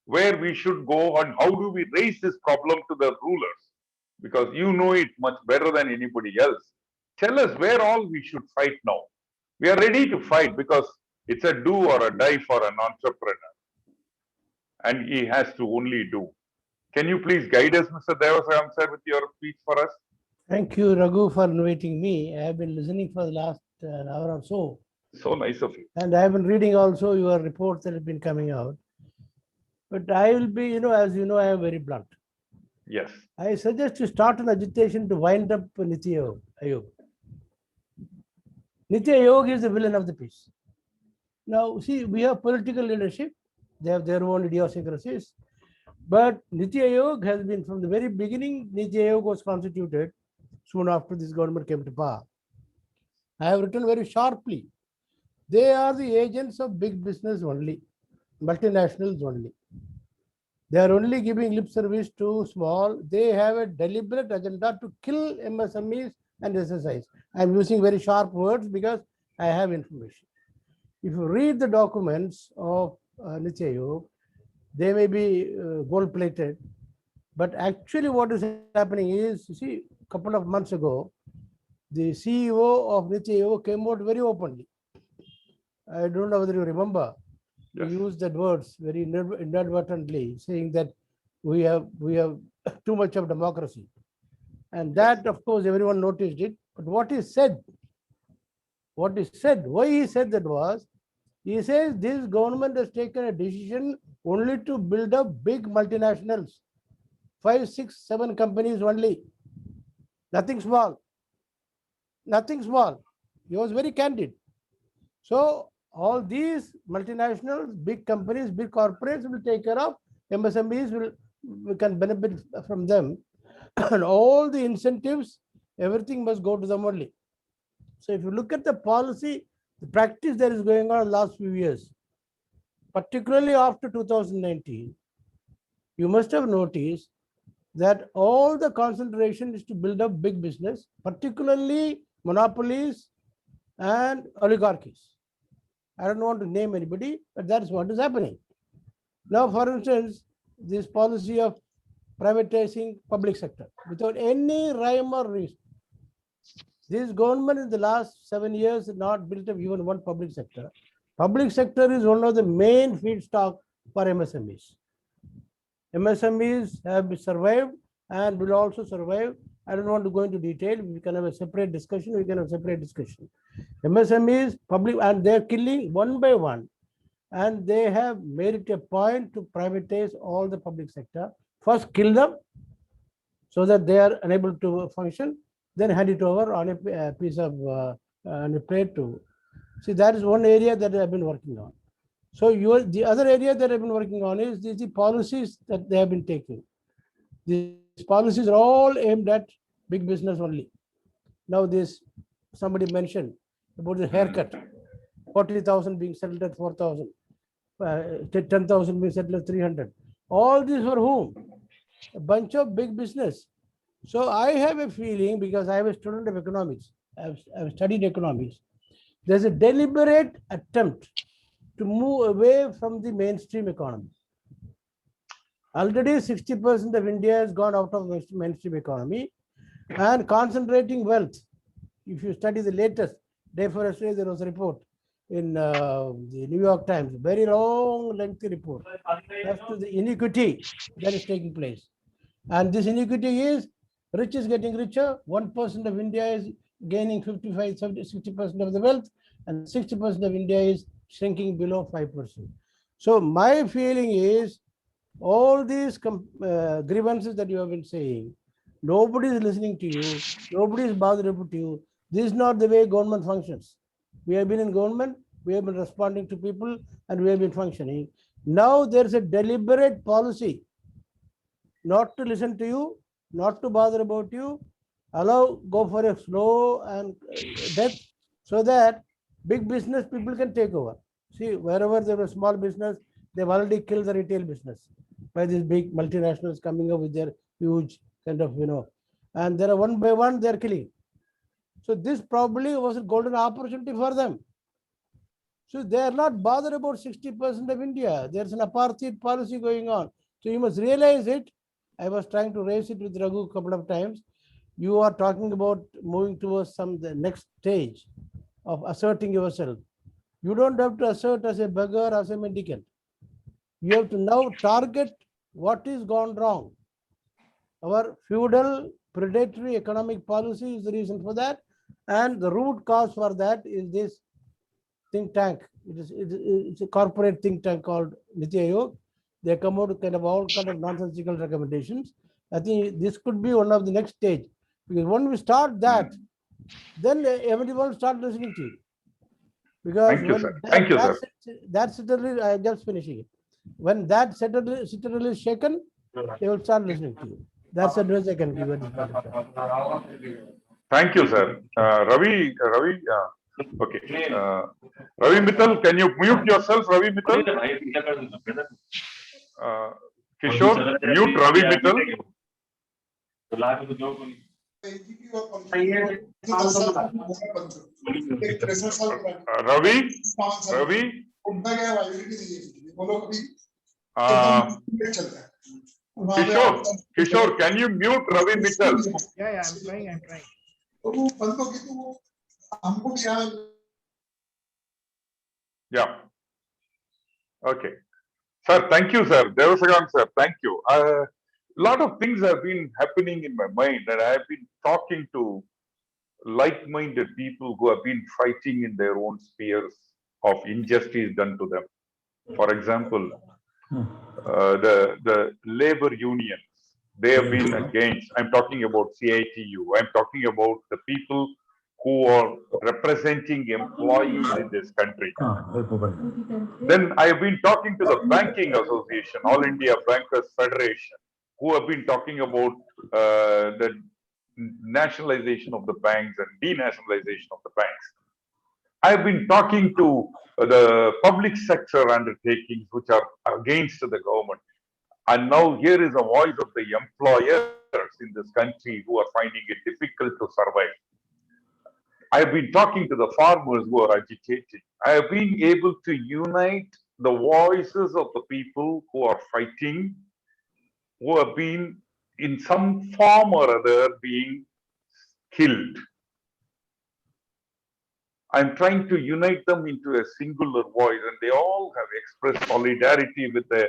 A: where we should go and how do we raise this problem to the rulers, because you know it much better than anybody else. Tell us where all we should fight now. We are ready to fight because it's a do or a die for an entrepreneur, and he has to only do. Can you please guide us, Mr. Devasakayam sir, with your speech for us?
J: Thank you, Raghu, for inviting me. I have been listening for the last hour or so.
A: So nice of you.
J: And I have been reading also your reports that have been coming out. But I will be, as you know, I am very blunt.
A: Yes.
J: I suggest you start an agitation to wind up Niti Ayog. Niti Ayog is the villain of the piece. Now, see, we have political leadership. They have their own idiosyncrasies. But Niti Ayog has been, from the very beginning, Niti Ayog was constituted soon after this government came to power. I have written very sharply. They are the agents of big business only, multinationals only. They are only giving lip service to small. They have a deliberate agenda to kill MSMEs and SSIs. I am using very sharp words because I have information. If you read the documents of Niti Ayog, they may be gold-plated, but actually what is happening is, you see, a couple of months ago, the CEO of Niti Ayog came out very openly. I don't know whether you remember.
A: Yes.
J: He used that words very inadvertently, saying that we have too much of democracy. And that, of course, everyone noticed it. But what he said, why he said that was, he says this government has taken a decision only to build up big multinationals, 5, 6, 7 companies only, nothing small, nothing small. He was very candid. So all these multinationals, big companies, big corporates will take care of, MSMEs we can benefit from them, and all the incentives, everything must go to them only. So if you look at the policy, the practice that is going on in the last few years, particularly after 2019, you must have noticed that all the concentration is to build up big business, particularly monopolies and oligarchies. I don't want to name anybody, but that's what is happening. Now, for instance, this policy of privatizing public sector without any rhyme or reason. This government in the last 7 years has not built up even one public sector. Public sector is one of the main feedstock for MSMEs. MSMEs have survived and will also survive. I don't want to go into detail. We can have a separate discussion. MSMEs, public, and they're killing one by one. And they have made it a point to privatize all the public sector. First, kill them so that they are unable to function. Then hand it over on a piece of on a plate to. See, that is one area that I've been working on. So the other area that I've been working on is the policies that they have been taking. These policies are all aimed at big business only. Now this, somebody mentioned about the haircut, 40,000 being settled at 4,000, 10,000 being settled at 300. All these for whom? A bunch of big business. So I have a feeling, because I am a student of economics, I've studied economics, there's a deliberate attempt to move away from the mainstream economy. Already 60% of India has gone out of mainstream economy and concentrating wealth. If you study the latest, day for yesterday, there was a report in the New York Times, very long, lengthy report as to the inequity that is taking place. And this inequity is rich is getting richer, 1% of India is gaining 55, 70, 60% of the wealth, and 60% of India is shrinking below 5%. So my feeling is all these grievances that you have been saying, nobody is listening to you, nobody is bothered about you. This is not the way government functions. We have been in government, we have been responding to people, and we have been functioning. Now there's a deliberate policy not to listen to you, not to bother about you, go for a slow and death, so that big business people can take over. See, wherever there was small business, they've already killed the retail business by these big multinationals coming up with their huge kind of, and there are one by one they're killing. So this probably was a golden opportunity for them. So they are not bothered about 60% of India. There's an apartheid policy going on. So you must realize it. I was trying to raise it with Raghu a couple of times. You are talking about moving towards the next stage of asserting yourself. You don't have to assert as a beggar, as a mendicant. You have to now target what is gone wrong. Our feudal predatory economic policy is the reason for that. And the root cause for that is this think tank. It's a corporate think tank called Niti Aayog. They come out with all kind of nonsensical recommendations. I think this could be one of the next stage, because when we start that, then everyone will start listening to you. Because
A: Thank you, sir. Thank you, sir.
J: That citadel, I am just finishing it. When that citadel is shaken, they will start listening to you. That's the advice I can give at this point of time.
A: Thank you, sir. Ravi, okay. Ravi Mittal, can you mute yourself, Ravi Mittal? Kishore, mute Ravi Mittal. Ravi, Kishore, can you mute Ravi Mittal?
F: Yeah, I'm trying.
A: Yeah. Okay. Sir, thank you, sir. Devasagan, sir, thank you. A lot of things have been happening in my mind, and I have been talking to like-minded people who have been fighting in their own spheres of injustice done to them. For example, the labor unions, they have been against. I'm talking about CITU. I'm talking about the people who are representing employees in this country. Then I have been talking to the Banking Association, All India Bankers Federation, who have been talking about the nationalization of the banks and denationalization of the banks. I have been talking to the public sector undertakings which are against the government. And now here is a voice of the employers in this country who are finding it difficult to survive. I have been talking to the farmers who are agitating. I have been able to unite the voices of the people who are fighting, who have been in some form or other being killed. I'm trying to unite them into a singular voice, and they all have expressed solidarity with the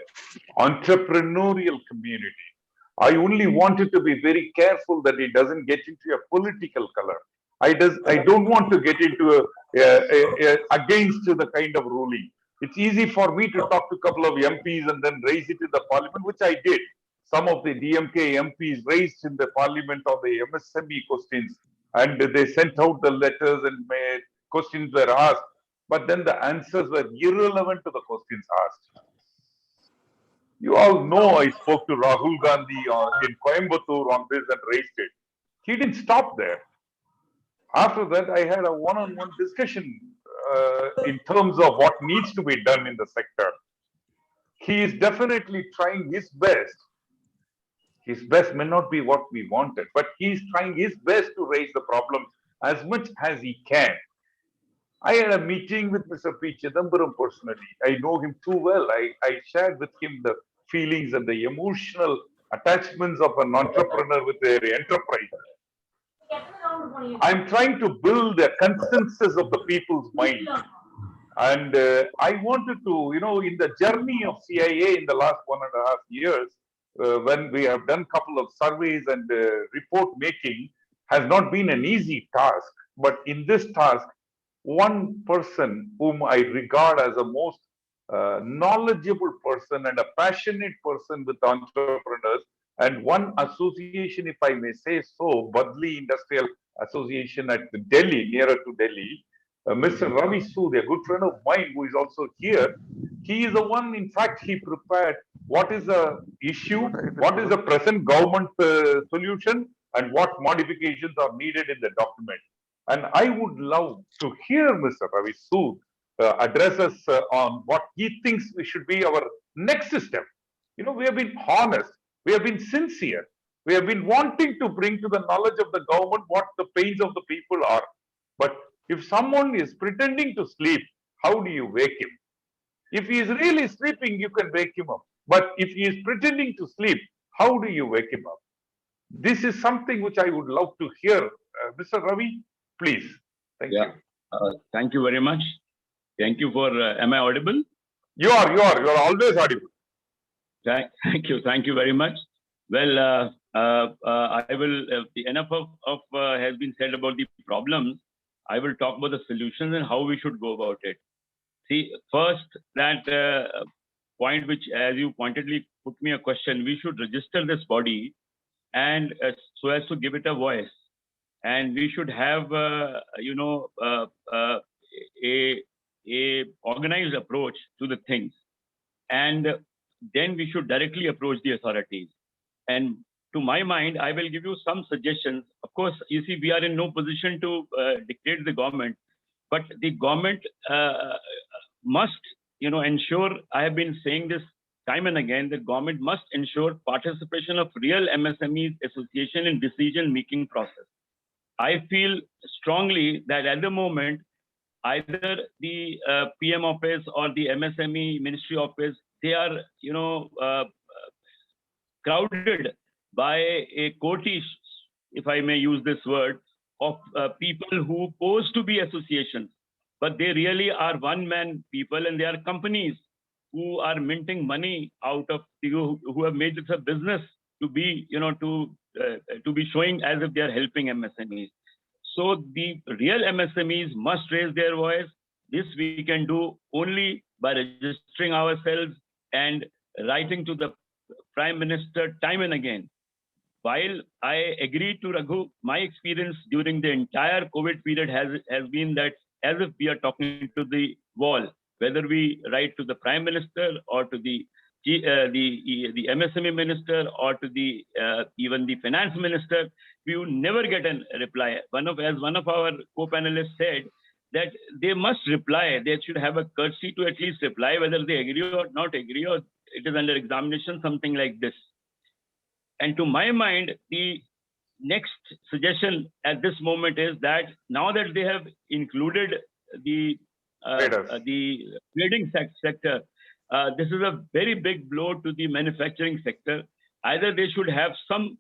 A: entrepreneurial community. I only wanted to be very careful that it doesn't get into a political color. I don't want to get into against the kind of ruling. It's easy for me to talk to a couple of MPs and then raise it in the parliament, which I did. Some of the DMK MPs raised in the parliament on the MSME questions, and they sent out the letters and questions were asked, but then the answers were irrelevant to the questions asked. You all know I spoke to Rahul Gandhi in Coimbatore on this and raised it. He didn't stop there. After that, I had a one-on-one discussion in terms of what needs to be done in the sector. He is definitely trying his best. His best may not be what we wanted, but he's trying his best to raise the problem as much as he can. I had a meeting with Mr. P. Chidambaram personally. I know him too well. I shared with him the feelings and the emotional attachments of an entrepreneur with their enterprise. I'm trying to build a consensus of the people's mind. And I wanted to, in the journey of CIA in the last 1.5 years, when we have done a couple of surveys and report making has not been an easy task. But in this task, one person whom I regard as a most knowledgeable person and a passionate person with entrepreneurs, and one association, if I may say so, Badli Industrial Association at Delhi, nearer to Delhi, Mr. Ravi Sood, a good friend of mine who is also here, he is the one, in fact, he prepared what is the issue, what is the present government solution, and what modifications are needed in the document. And I would love to hear Mr. Ravi Sood address us on what he thinks should be our next step. We have been honest, we have been sincere, we have been wanting to bring to the knowledge of the government what the pains of the people are. But if someone is pretending to sleep, how do you wake him? If he is really sleeping, you can wake him up. But if he is pretending to sleep, how do you wake him up? This is something which I would love to hear. Mr. Ravi, please. Thank you.
K: Thank you very much. Thank you for, am I audible?
A: You are always audible.
K: Thank you very much. Well, I will, enough of has been said about the problems. I will talk about the solutions and how we should go about it. See, first, that point which, as you pointedly put me a question, we should register this body and so as to give it a voice. And we should have, a organized approach to the things. And then we should directly approach the authorities. And to my mind, I will give you some suggestions. Of course, you see, we are in no position to dictate the government, but the government must, ensure, I have been saying this time and again, the government must ensure participation of real MSMEs association in decision-making process. I feel strongly that at the moment, either the PM office or the MSME ministry office, they are, crowded by a coterie, if I may use this word, of people who pose to be associations, but they really are one-man people, and they are companies who are minting money out of who have made this a business to be, to be showing as if they are helping MSMEs. So the real MSMEs must raise their voice. This we can do only by registering ourselves and writing to the Prime Minister time and again. While I agree to Raghu, my experience during the entire COVID period has been that as if we are talking to the wall, whether we write to the Prime Minister or to the MSME Minister or to the even the Finance Minister, we will never get a reply. As one of our co-panelists said, that they must reply. They should have a courtesy to at least reply, whether they agree or not agree, or it is under examination, something like this. And to my mind, the next suggestion at this moment is that now that they have included the trading sector, this is a very big blow to the manufacturing sector. Either they should have some,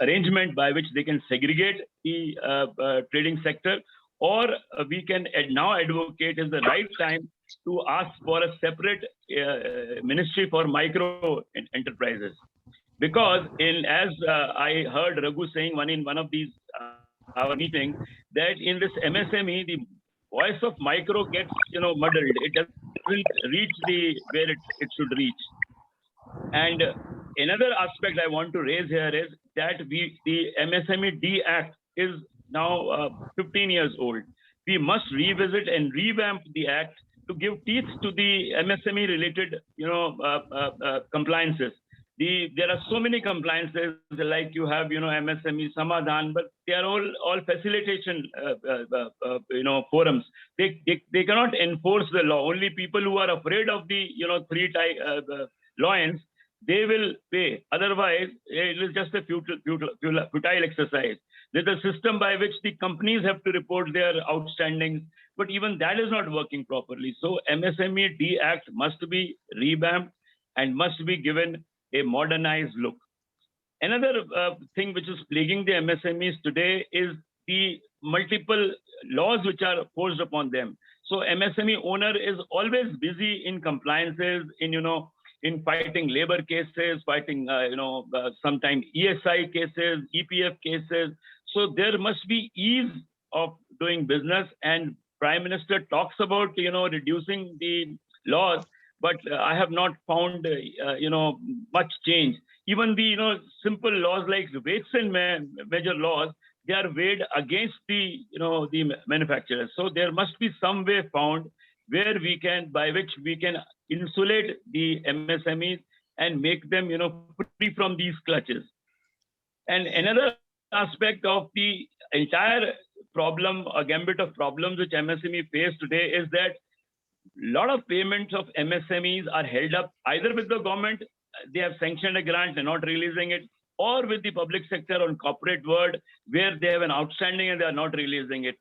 K: arrangement by which they can segregate the trading sector, or we can now advocate is the right time to ask for a separate ministry for micro enterprises. Because as I heard Raghu saying in one of these our meetings, that in this MSME, the voice of micro gets muddled. It doesn't reach where it should reach. And another aspect I want to raise here is that the MSME D Act is now 15 years old. We must revisit and revamp the act to give teeth to the MSME related compliances. there are so many compliances, like you have, MSME Samadhan, but they are all facilitation, forums. They cannot enforce the law. Only people who are afraid of the, lions, they will pay. Otherwise, it is just a futile exercise. There's a system by which the companies have to report their outstandings, but even that is not working properly. So MSME D Act must be revamped and must be given a modernized look. Another thing which is plaguing the MSMEs today is the multiple laws which are forced upon them. So MSME owner is always busy in compliances, in fighting labor cases, fighting, sometimes ESI cases, EPF cases. So there must be ease of doing business, and Prime Minister talks about, reducing the laws, but I have not found, much change. Even the, simple laws like weights and measure laws, they are weighed against the, the manufacturers. So there must be some way found where by which we can insulate the MSMEs and make them, free from these clutches. And another aspect of the entire problem, a gambit of problems which MSME face today, is that a lot of payments of MSMEs are held up either with the government, they have sanctioned a grant, they're not releasing it, or with the public sector on corporate world, where they have an outstanding and they are not releasing it.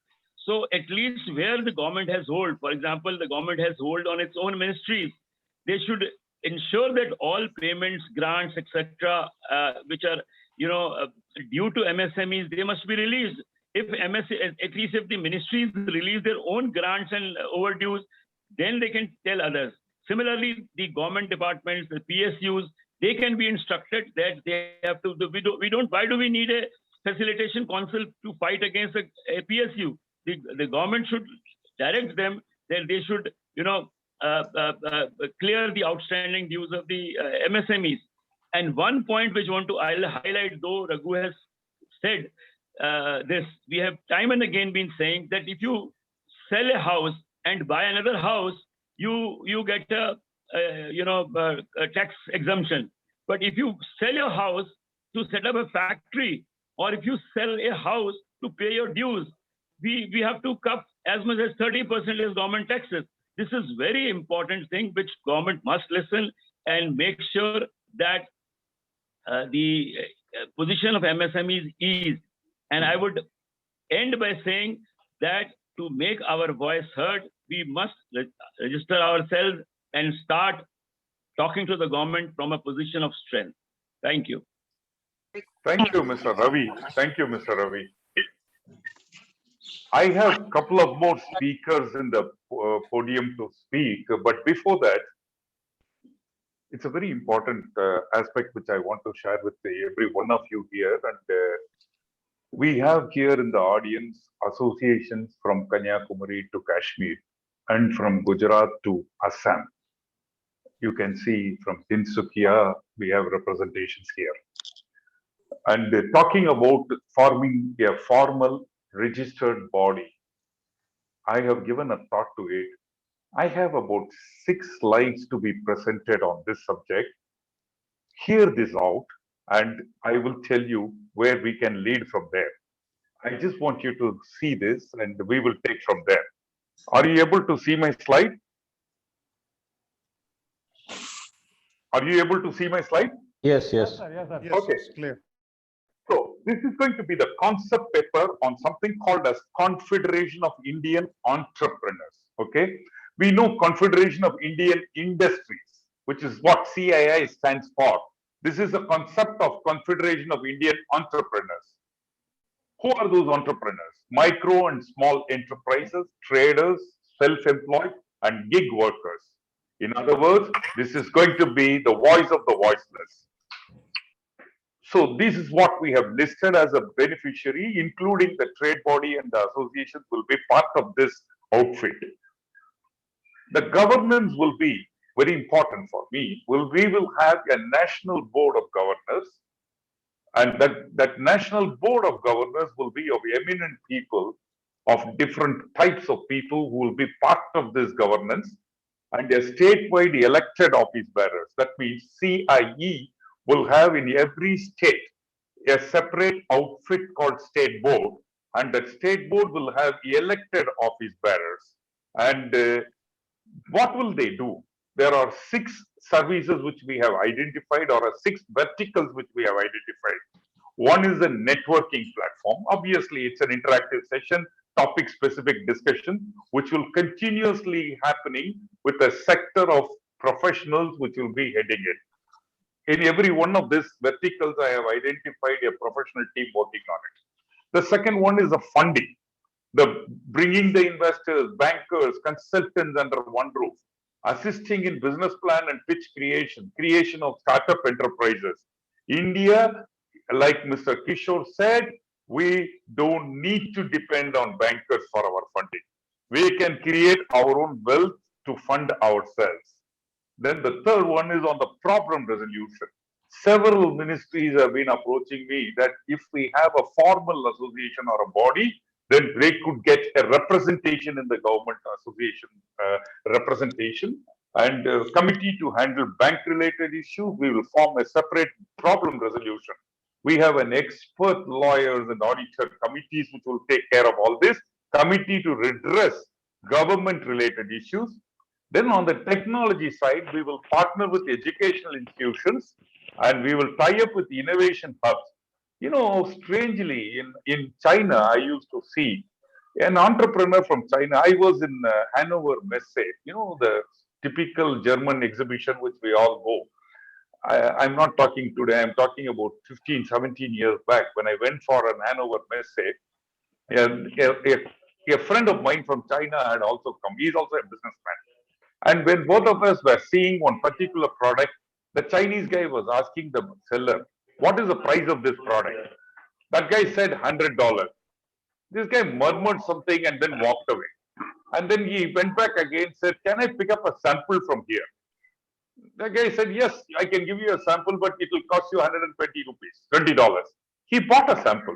K: So at least where the government has hold, for example, the government has hold on its own ministries, they should ensure that all payments, grants, etc., which are, due to MSMEs, they must be released. At least if the ministries release their own grants and overdues, then they can tell others. Similarly, the government departments, the PSUs, they can be instructed that they have to. Why do we need a facilitation council to fight against a PSU? The government should direct them that they should, clear the outstanding dues of the MSMEs. And one point which I'll highlight, though Raghu has said this, we have time and again been saying that if you sell a house and buy another house, you get a tax exemption. But if you sell your house to set up a factory, or if you sell a house to pay your dues, we have to cut as much as 30% as government taxes. This is very important thing which government must listen and make sure that the position of MSMEs is. And I would end by saying that to make our voice heard, we must register ourselves and start talking to the government from a position of strength. Thank you.
A: Thank you, Mr. Ravi. Thank you, Mr. Ravi. I have a couple of more speakers in the podium to speak, but before that, it's a very important aspect which I want to share with every one of you here. And we have here in the audience associations from Kanyakumari to Kashmir and from Gujarat to Assam. You can see from Tinsukia, we have representations here. And talking about forming a formal registered body, I have given a thought to it. I have about 6 slides to be presented on this subject. Hear this out, and I will tell you where we can lead from there. I just want you to see this, and we will take from there. Are you able to see my slide? Are you able to see my slide?
B: Yes, yes.
C: Yes, sir. Yes, sir.
I: Yes,
A: Okay.
I: it's clear.
A: So this is going to be the concept paper on something called as Confederation of Indian Entrepreneurs. Okay. We know Confederation of Indian Industries, which is what CII stands for. This is the concept of Confederation of Indian Entrepreneurs. Who are those entrepreneurs? Micro and small enterprises, traders, self-employed, and gig workers. In other words, this is going to be the voice of the voiceless. So this is what we have listed as a beneficiary, including the trade body and the associations will be part of this outfit. The governance will be very important for me. We will have a national board of governors, and that national board of governors will be of eminent people, of different types of people who will be part of this governance, and a statewide elected office bearers. That means CIE will have in every state a separate outfit called state board, and that state board will have elected office bearers. And what will they do? There are 6 services which we have identified, or 6 verticals which we have identified. One is a networking platform. Obviously, it's an interactive session, topic specific discussion, which will continuously happening with a sector of professionals which will be heading it. In every one of these verticals, I have identified a professional team working on it. The second one is the funding, the bringing the investors, bankers, consultants under one roof, assisting in business plan and pitch creation of startup enterprises. India, like Mr. Kishore said, we don't need to depend on bankers for our funding. We can create our own wealth to fund ourselves. Then the third one is on the problem resolution. Several ministries have been approaching me that if we have a formal association or a body, then they could get a representation in the government association representation, and committee to handle bank related issues. We will form a separate problem resolution. We have an expert lawyers and auditor committees which will take care of all this, committee to redress government related issues. Then on the technology side, we will partner with educational institutions and we will tie up with innovation hubs. You know, strangely, in China, I used to see an entrepreneur from China. I was in Hanover Messe, you know, the typical German exhibition which we all go. I'm not talking today, I'm talking about 15, 17 years back when I went for an Hanover Messe. A friend of mine from China had also come. He's also a businessman. And when both of us were seeing one particular product, the Chinese guy was asking the seller, what is the price of this product? That guy said $100. This guy murmured something and then walked away. And then he went back again, said, can I pick up a sample from here? The guy said, yes, I can give you a sample, but it will cost you 120 rupees, $20. He bought a sample.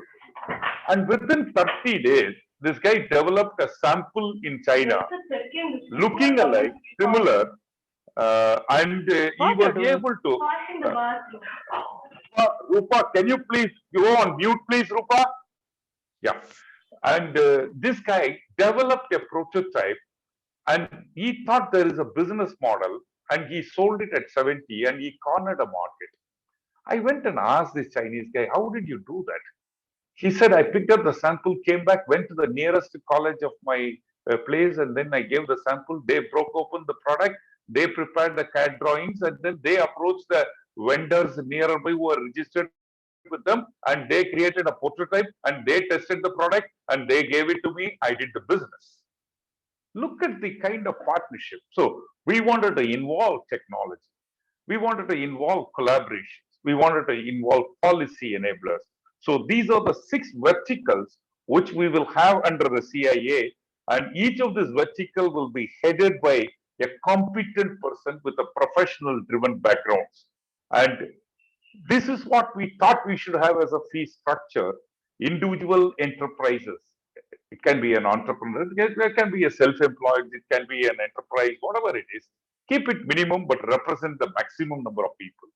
A: And within 30 days, this guy developed a sample in China, looking alike, similar, and he was able to. Rupa, can you please go on mute, please, Rupa? Yeah. And this guy developed a prototype, and he thought there is a business model, and he sold it at 70, and he cornered a market. I went and asked this Chinese guy, how did you do that? He said, I picked up the sample, came back, went to the nearest college of my place, and then I gave the sample. They broke open the product, they prepared the CAD drawings, and then they approached the vendors nearby who were registered with them, and they created a prototype, and they tested the product, and they gave it to me. I did the business. Look at the kind of partnership. So we wanted to involve technology. We wanted to involve collaborations. We wanted to involve policy enablers. So these are the 6 verticals which we will have under the CIA, and each of these vertical will be headed by a competent person with a professional driven backgrounds. And this is what we thought we should have as a fee structure. Individual enterprises. It can be an entrepreneur, it can be a self-employed, it can be an enterprise, whatever it is. Keep it minimum, but represent the maximum number of people.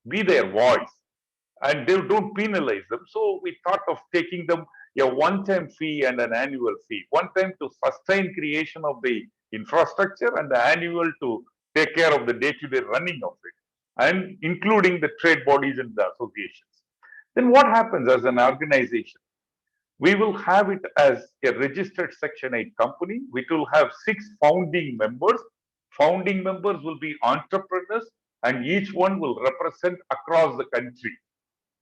A: Be their voice. And they don't penalize them. So we thought of taking them a one-time fee and an annual fee. One time to sustain creation of the infrastructure, and the annual to take care of the day-to-day running of it, and including the trade bodies and the associations. Then what happens as an organization? We will have it as a registered Section 8 company. We will have 6 founding members. Founding members will be entrepreneurs, and each one will represent across the country.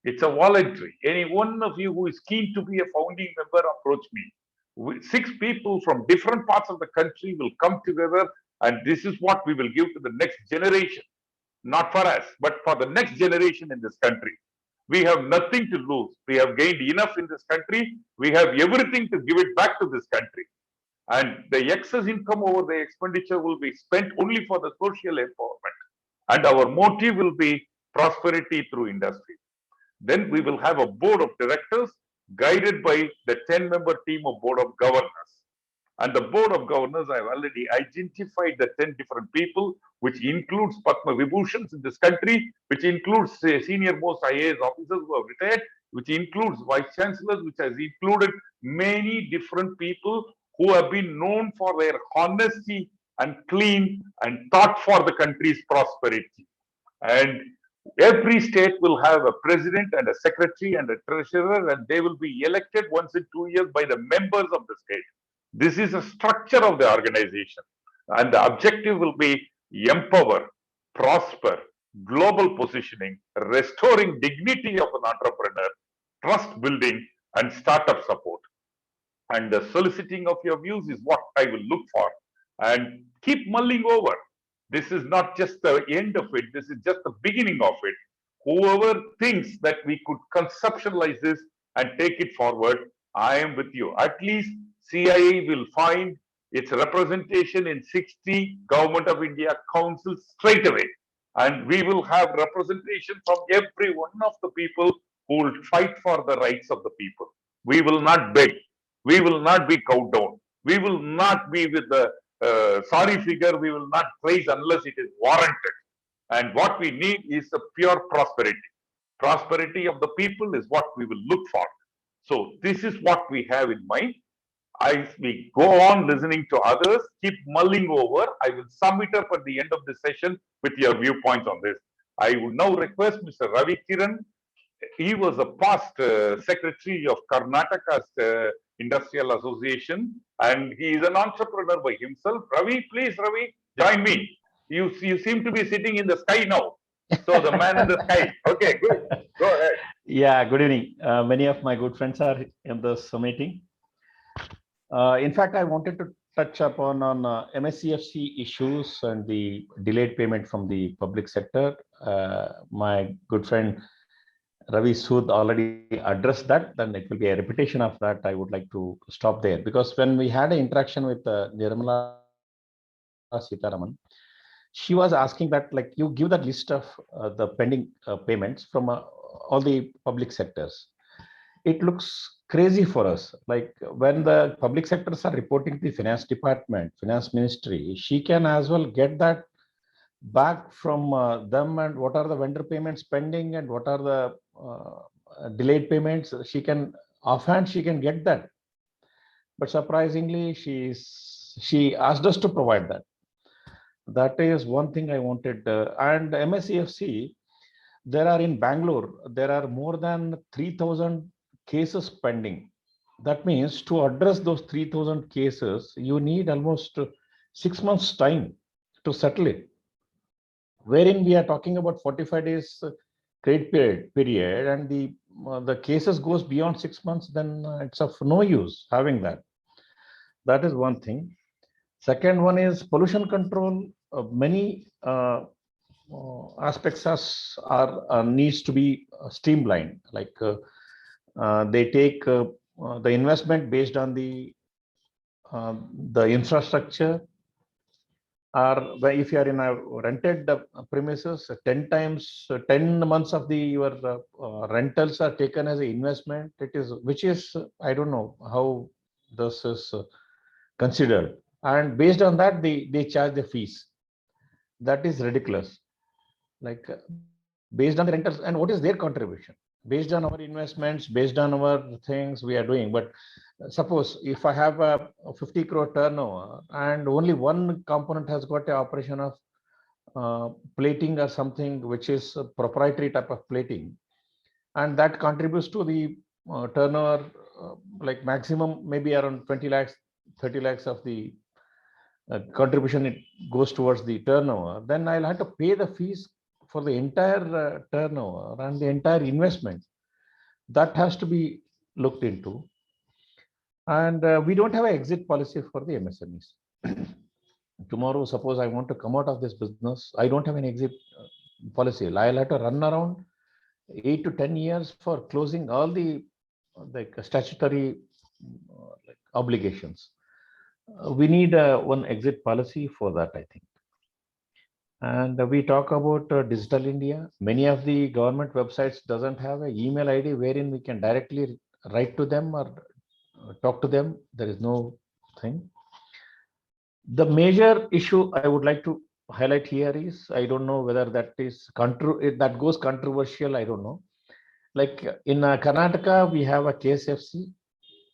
A: It's a voluntary. Any one of you who is keen to be a founding member, approach me. 6 people from different parts of the country will come together, and this is what we will give to the next generation. Not for us, but for the next generation in this country. We have nothing to lose. We have gained enough in this country. We have everything to give it back to this country. And the excess income over the expenditure will be spent only for the social empowerment. And our motive will be prosperity through industry. Then we will have a board of directors guided by the 10-member team of board of governors. And the board of governors, I've already identified the 10 different people, which includes Padma Vibhushans in this country, which includes senior most IAS officers who have retired, which includes vice chancellors, which has included many different people who have been known for their honesty and clean and thought for the country's prosperity. And every state will have a president and a secretary and a treasurer, and they will be elected once in 2 years by the members of the state. This is a structure of the organization, and the objective will be empower, prosper, global positioning, restoring dignity of an entrepreneur, trust building, and startup support. And the soliciting of your views is what I will look for, and keep mulling over. This is not just the end of it, this is just the beginning of it. Whoever thinks that we could conceptualize this and take it forward, I am with you. At least CIA will find its representation in 60 Government of India councils straight away. And we will have representation from every one of the people who will fight for the rights of the people. We will not beg. We will not be cowed down. We will not be with the sorry figure. We will not praise unless it is warranted. And what we need is a pure prosperity. Prosperity of the people is what we will look for. So this is what we have in mind. We go on listening to others, keep mulling over. I will sum it up at the end of the session with your viewpoints on this. I would now request Mr. Ravi Kiran. He was a past secretary of Karnataka's Industrial Association, and he is an entrepreneur by himself. Ravi, please, Ravi, join me. You seem to be sitting in the sky now. So the man in the sky. Okay, good. Go ahead.
L: Yeah, good evening. Many of my good friends are in this meeting. In fact, I wanted to touch upon MSCFC issues and the delayed payment from the public sector. My good friend Ravi Sood already addressed that, then it will be a repetition of that. I would like to stop there, because when we had an interaction with Nirmala Sitharaman, she was asking that, like, you give that list of the pending payments from all the public sectors. It looks crazy for us. Like, when the public sectors are reporting to the finance department, finance ministry, she can as well get that back from them, and what are the vendor payments pending and what are the delayed payments. She can offhand, she can get that. But surprisingly, she asked us to provide that. That is one thing I wanted. And MSCFC, there are in Bangalore, there are more than 3,000 cases pending. That means to address those 3,000 cases, you need almost 6 months time to settle it. Wherein we are talking about 45 days credit period, and the cases goes beyond 6 months, then it's of no use having that. That is one thing. Second one is pollution control. Many aspects are needs to be streamlined. Like they take the investment based on the infrastructure, or if you are in a rented premises, 10 months of your rentals are taken as an investment. Which is, I don't know how this is considered. And based on that, they charge the fees. That is ridiculous. Like, based on the rentals, and what is their contribution? Based on our investments, based on our things we are doing. But suppose if I have a 50 crore turnover and only one component has got an operation of plating or something, which is a proprietary type of plating, and that contributes to the turnover, like maximum maybe around 20 lakhs, 30 lakhs of the contribution, it goes towards the turnover, then I'll have to pay the fees for the entire turnover and the entire investment. That has to be looked into. And we don't have an exit policy for the MSMEs. Tomorrow, suppose I want to come out of this business, I don't have an exit policy. I'll have to run around 8 to 10 years for closing all the statutory obligations. We need one exit policy for that, I think. And we talk about Digital India. Many of the government websites doesn't have an email ID wherein we can directly write to them or talk to them. There is no thing. The major issue I would like to highlight here is, I don't know whether that is that goes controversial. I don't know. Like in Karnataka, we have a KSFC.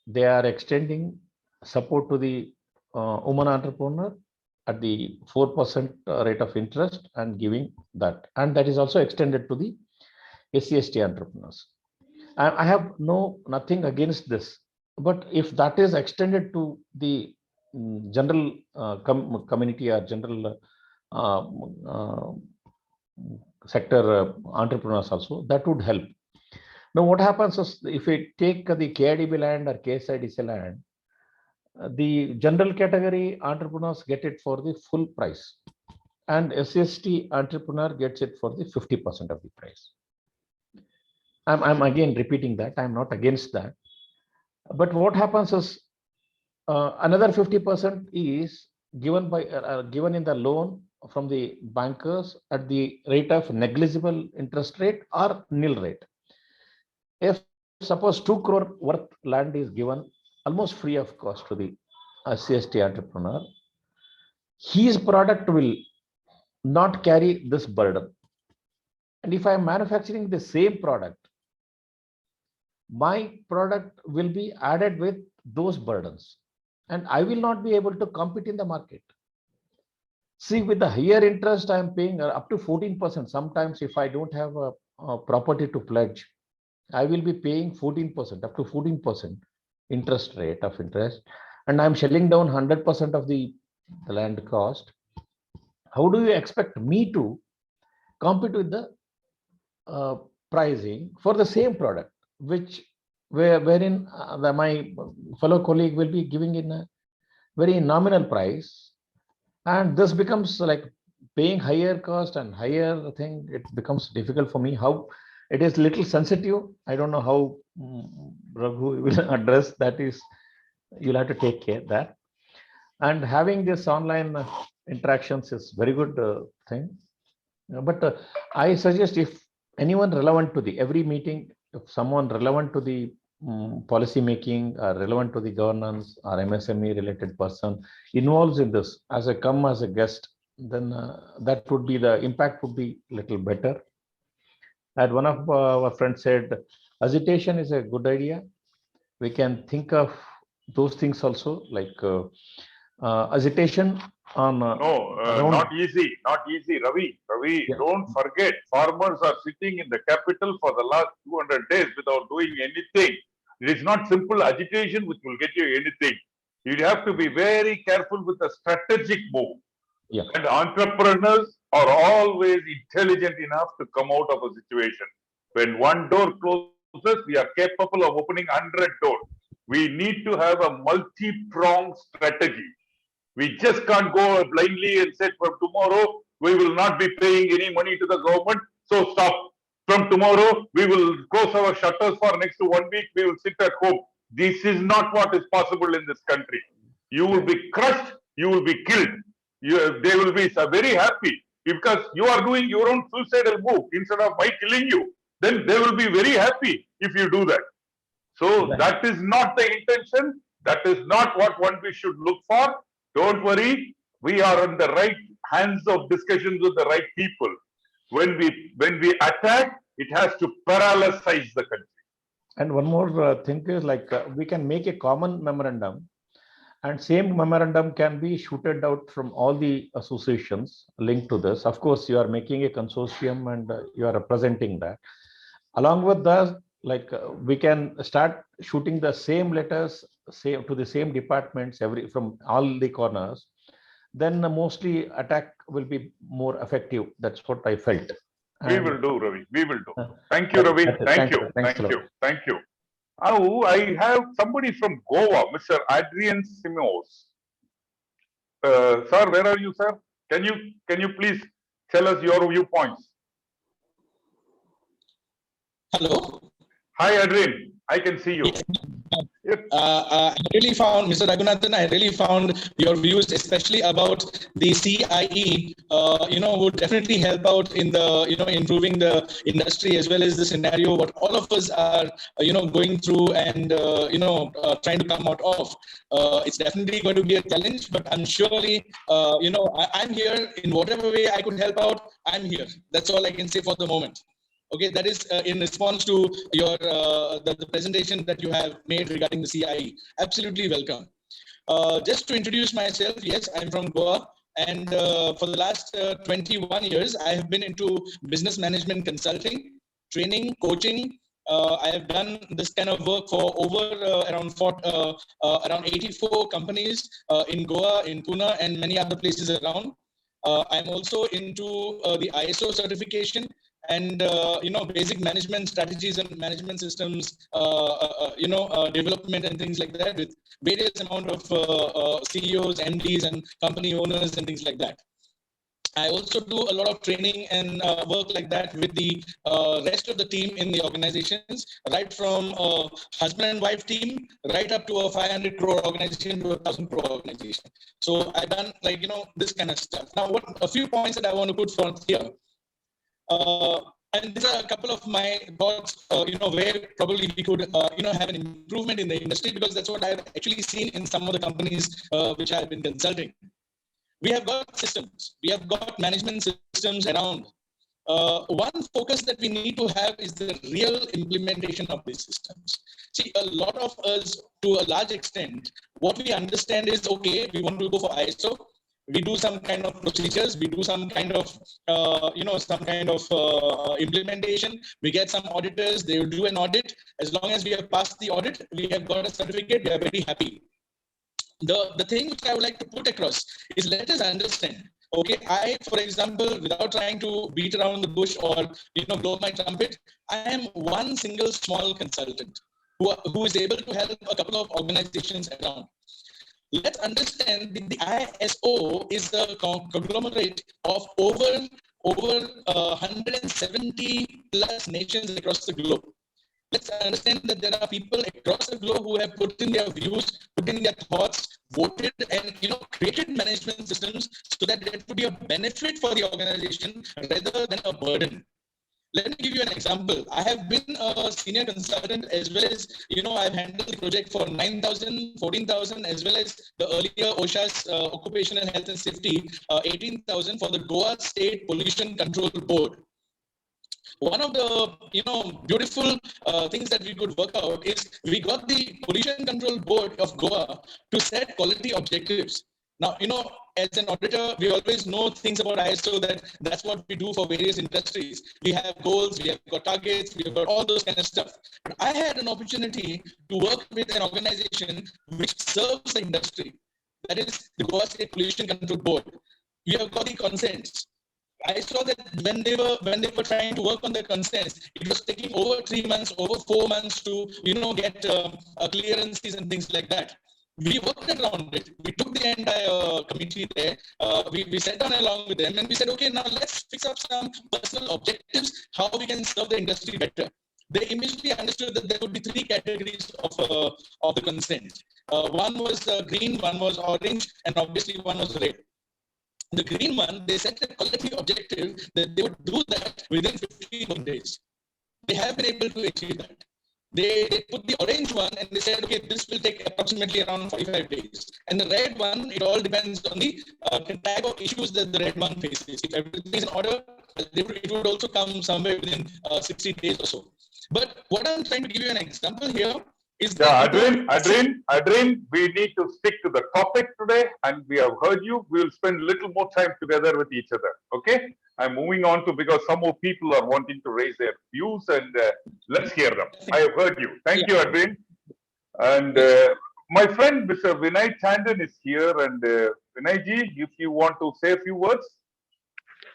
L: They are extending support to the woman entrepreneur at the 4% rate of interest and giving that. And that is also extended to the SC/ST entrepreneurs. I have nothing against this. But if that is extended to the general community or general sector entrepreneurs also, that would help. Now, what happens is if we take the KIDB land or KSIDC land, the general category entrepreneurs get it for the full price, and SC/ST entrepreneur gets it for the 50% of the price. I'm again repeating that. I'm not against that. But what happens is another 50% is given given in the loan from the bankers at the rate of negligible interest rate or nil rate. If suppose 2 crore worth land is given almost free of cost to the SC/ST entrepreneur, his product will not carry this burden. And if I am manufacturing the same product, my product will be added with those burdens, and I will not be able to compete in the market. See, with the higher interest, I am paying up to 14%. Sometimes if I don't have a property to pledge, I will be paying 14%, up to 14% interest rate of interest, and I'm shelling down 100% of the land cost. How do you expect me to compete with the pricing for the same product, wherein my fellow colleague will be giving in a very nominal price, and this becomes like paying higher cost and higher thing. It becomes difficult for me. How it is little sensitive. I don't know how Raghu will address that. Is you'll have to take care of that. And having this online interactions is very good thing. But I suggest if anyone relevant to every meeting, if someone relevant to the policy making or relevant to the governance or MSME related person involves in this as a guest, then that would be the impact would be little better. And one of our friends said, agitation is a good idea. We can think of those things also, like agitation on
A: not easy, Ravi,
L: Yeah.
A: don't forget, farmers are sitting in the capital for the last 200 days without doing anything. It is not simple agitation which will get you anything. You have to be very careful with a strategic move.
L: Yeah.
A: And entrepreneurs are always intelligent enough to come out of a situation. When one door closes, we are capable of opening 100 doors. We need to have a multi-pronged strategy. We just can't go blindly and say from tomorrow we will not be paying any money to the government, so stop. From tomorrow we will close our shutters for next 1 week, we will sit at home. This is not what is possible in this country. You will be crushed, you will be killed. They will be very happy because you are doing your own suicidal move instead of by killing you. Then they will be very happy if you do that. So that is not the intention. That is not what we should look for. Don't worry. We are in the right hands of discussions with the right people. When we attack, it has to paralyze the country.
L: And one more thing is like we can make a common memorandum, and same memorandum can be shooted out from all the associations linked to this. Of course, you are making a consortium and you are representing that. Along with that, like we can start shooting the same letters to the same departments from all the corners. Then mostly attack will be more effective. That's what I felt.
A: We will do, Ravi. We will do. Thank you, Ravi. Thank you. Thank you. Now I have somebody from Goa, Mr. Adrian Simos. Sir, where are you, sir? Can you please tell us your viewpoints?
M: Hello.
A: Hi, Adrian. I can see you.
M: I really found, Mr. Raghunathan, I really found your views, especially about the CIE, would definitely help out in the, improving the industry as well as the scenario what all of us are, going through and, trying to come out of. It's definitely going to be a challenge, but I'm surely, I'm here in whatever way I could help out. I'm here. That's all I can say for the moment. Okay, that is in response to your the presentation that you have made regarding the CIE. Absolutely welcome. Just to introduce myself, yes, I'm from Goa, and for the last 21 years, I have been into business management consulting, training, coaching. I have done this kind of work for over around 84 companies in Goa, in Pune, and many other places around. I'm also into the ISO certification and basic management strategies and management systems, development and things like that with various amount of CEOs, MDs, and company owners and things like that. I also do a lot of training and work like that with the rest of the team in the organizations, right from a husband and wife team, right up to a 500 crore organization to a 1,000 crore organization. So I've done this kind of stuff. Now, a few points that I want to put forth here. And these are a couple of my thoughts, where probably we could, have an improvement in the industry, because that's what I've actually seen in some of the companies which I've been consulting. We have got systems, we have got management systems around. One focus that we need to have is the real implementation of these systems. See, a lot of us, to a large extent, what we understand is, okay, we want to go for ISO. We do some kind of procedures, we do some kind of, implementation. We get some auditors, they will do an audit. As long as we have passed the audit, we have got a certificate, we are very happy. The thing which I would like to put across is, let us understand, okay, I, for example, without trying to beat around the bush or, blow my trumpet, I am one single small consultant who is able to help a couple of organizations around. Let's understand that the ISO is a conglomerate of over 170 plus nations across the globe. Let's understand that there are people across the globe who have put in their views, put in their thoughts, voted, and created management systems so that it would be a benefit for the organization rather than a burden. Let me give you an example. I have been a senior consultant as well as, I've handled the project for 9,000, 14,000, as well as the earlier OSHA's Occupational Health and Safety, 18,000 for the Goa State Pollution Control Board. One of the, beautiful things that we could work out is we got the Pollution Control Board of Goa to set quality objectives. Now, as an auditor, we always know things about ISO, that's what we do for various industries. We have goals, we have got targets, we have got all those kind of stuff. But I had an opportunity to work with an organization which serves the industry. That is the Goa State Pollution Control Board. We have got the consents. I saw that when they were trying to work on the consents, it was taking over 3 months, over 4 months to, get clearances and things like that. We worked around it. We took the entire committee there. We sat down along with them and we said, okay, now let's fix up some personal objectives, how we can serve the industry better. They immediately understood that there would be 3 categories of the consent. One was green, one was orange, and obviously one was red. The green one, they set a quality objective that they would do that within 15 days. They have been able to achieve that. They put the orange one and they said, okay, this will take approximately around 45 days. And the red one, it all depends on the type of issues that the red one faces. If everything is in order, it would also come somewhere within 60 days or so. But what I'm trying to give you an example here is that
A: Adrian, we need to stick to the topic today, and we have heard you. We will spend a little more time together with each other. Okay, I'm moving on to, because some more people are wanting to raise their views, and let's hear them. I have heard you. Thank you, Adrian. And my friend Mr. Vinay Tandon is here, and Vinayji, if you want to say a few words,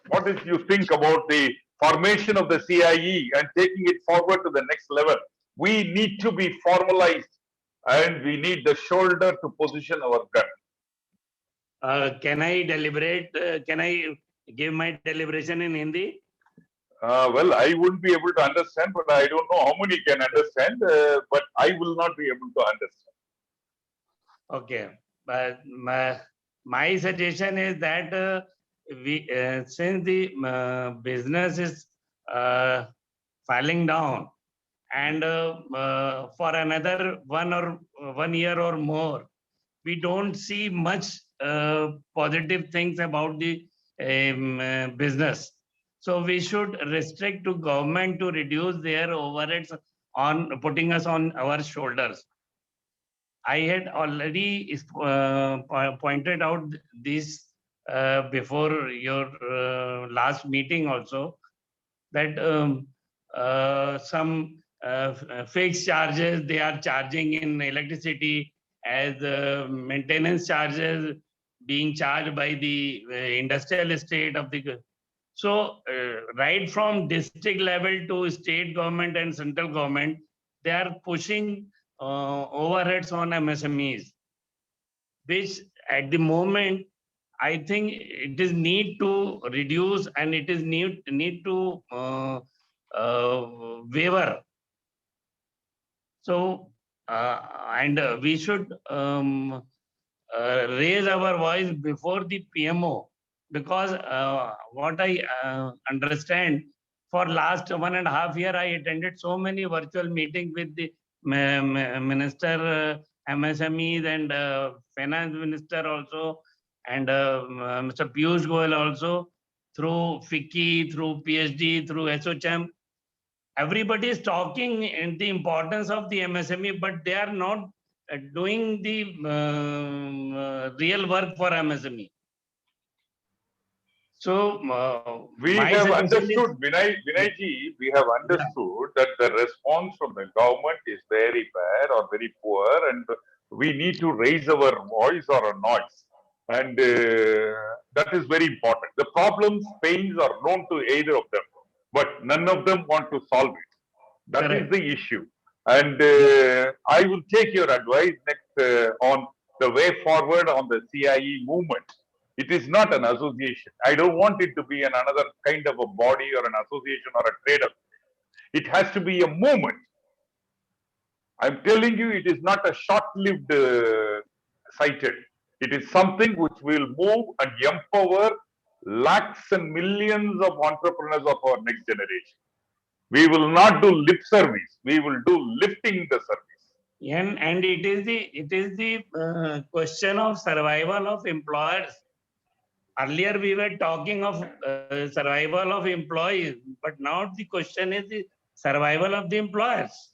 A: what did you think about the formation of the CIE and taking it forward to the next level? We need to be formalized, and we need the shoulder to position our gun.
N: Can I deliberate? Can I give my deliberation in Hindi?
A: Well, I wouldn't be able to understand, but I don't know how many can understand, but I will not be able to understand.
N: Okay, but my suggestion is that since the business is falling down, and for another 1 year or more, we don't see much positive things about the business. So we should restrict to government to reduce their overheads on putting us on our shoulders. I had already pointed out this before your last meeting also, that some fixed charges they are charging in electricity as maintenance charges being charged by the industrial estate of the. So right from district level to state government and central government, they are pushing overheads on MSMEs, which at the moment I think it is need to reduce, and it is need to waiver. So and we should raise our voice before the PMO, because what I understand, for last 1.5 years, I attended so many virtual meetings with the Minister MSMEs and Finance Minister also, and Mr. Piyush Goyal also, through FICCI, through PhD, through SOCHM. Everybody is talking in the importance of the MSME, but they are not doing the real work for MSME. So
A: we have understood, Vinayji, we have understood that the response from the government is very bad or very poor, and we need to raise our voice or a noise. And that is very important. The problems, pains are known to either of them, but none of them want to solve it. That is the issue. And I will take your advice next on the way forward on the CIE movement. It is not an association. I don't want it to be another kind of a body or an association or a trader. It has to be a movement. I'm telling you, it is not a short-lived sighted. It is something which will move and empower lakhs and millions of entrepreneurs of our next generation. We will not do lip service. We will do lifting the service.
N: And it is the question of survival of employers. Earlier we were talking of survival of employees, but now the question is the survival of the employers.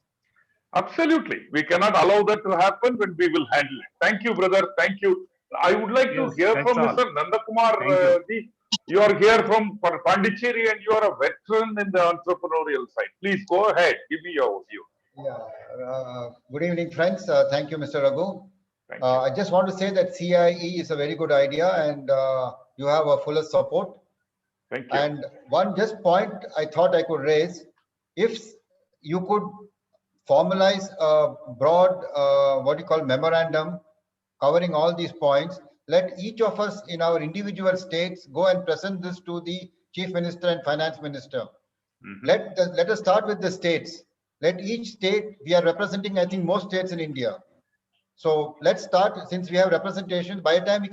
A: Absolutely. We cannot allow that to happen, but we will handle it. Thank you, brother. Thank you. I would like to hear from Mr. Nandakumar. You are here from Pondicherry and you are a veteran in the entrepreneurial side. Please go ahead. Give me your view.
B: Yeah. Good evening, friends. Thank you, Mr. Raghu.
A: Thank you.
B: I just want to say that CIE is a very good idea, and you have our fullest support.
A: Thank you.
B: And one just point I thought I could raise, if you could formalize a broad, memorandum covering all these points, let each of us in our individual states go and present this to the Chief Minister and Finance Minister. Let us start with the states. Let each state, we are representing, I think, most states in India. So let's start, since we have representation, by the time we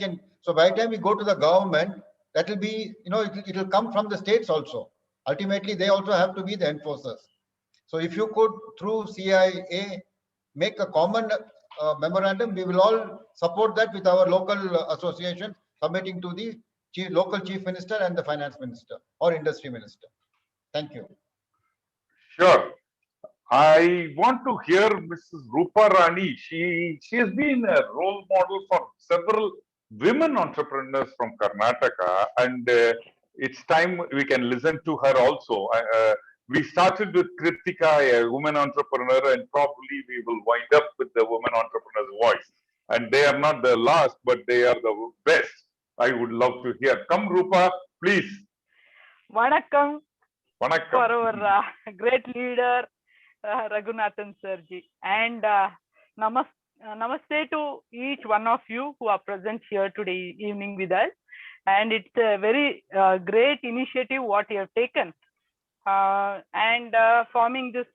B: go to the government, that will be, it will come from the states also. Ultimately, they also have to be the enforcers. So if you could, through CIA, make a common memorandum, we will all support that with our local association, submitting to the local Chief Minister and the Finance Minister or Industry Minister. Thank you.
A: Sure. I want to hear Mrs. Rupa Rani. She has been a role model for several women entrepreneurs from Karnataka, and it's time we can listen to her also. We started with Kritika, a woman entrepreneur, and probably we will wind up with the woman entrepreneur's voice. And they are not the last, but they are the best. I would love to hear. Come, Rupa, please.
O: Vanakkam.
A: Vanakkam.
O: For our great leader, Raghunathan Sirji. And namaste to each one of you who are present here today evening with us. And it's a very great initiative what you have taken. and forming this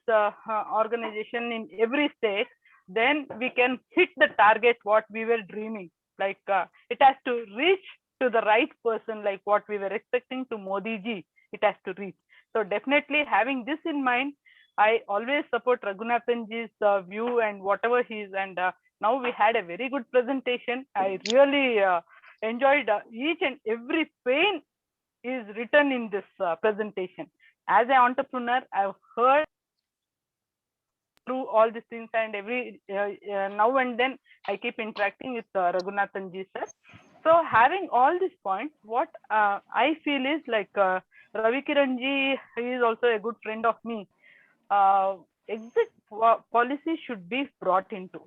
O: organization in every state, then we can hit the target what we were dreaming. Like it has to reach to the right person, like what we were expecting to Modi ji, it has to reach. So definitely having this in mind, I always support Raghunathan ji's view and whatever he is. And now we had a very good presentation. I really enjoyed each and every pain is written in this presentation. As an entrepreneur, I've heard through all these things, and every now and then I keep interacting with Raghunathan ji sir. So having all these points, what I feel is like Ravi Kiran ji, he is also a good friend of me. Exit policy should be brought into.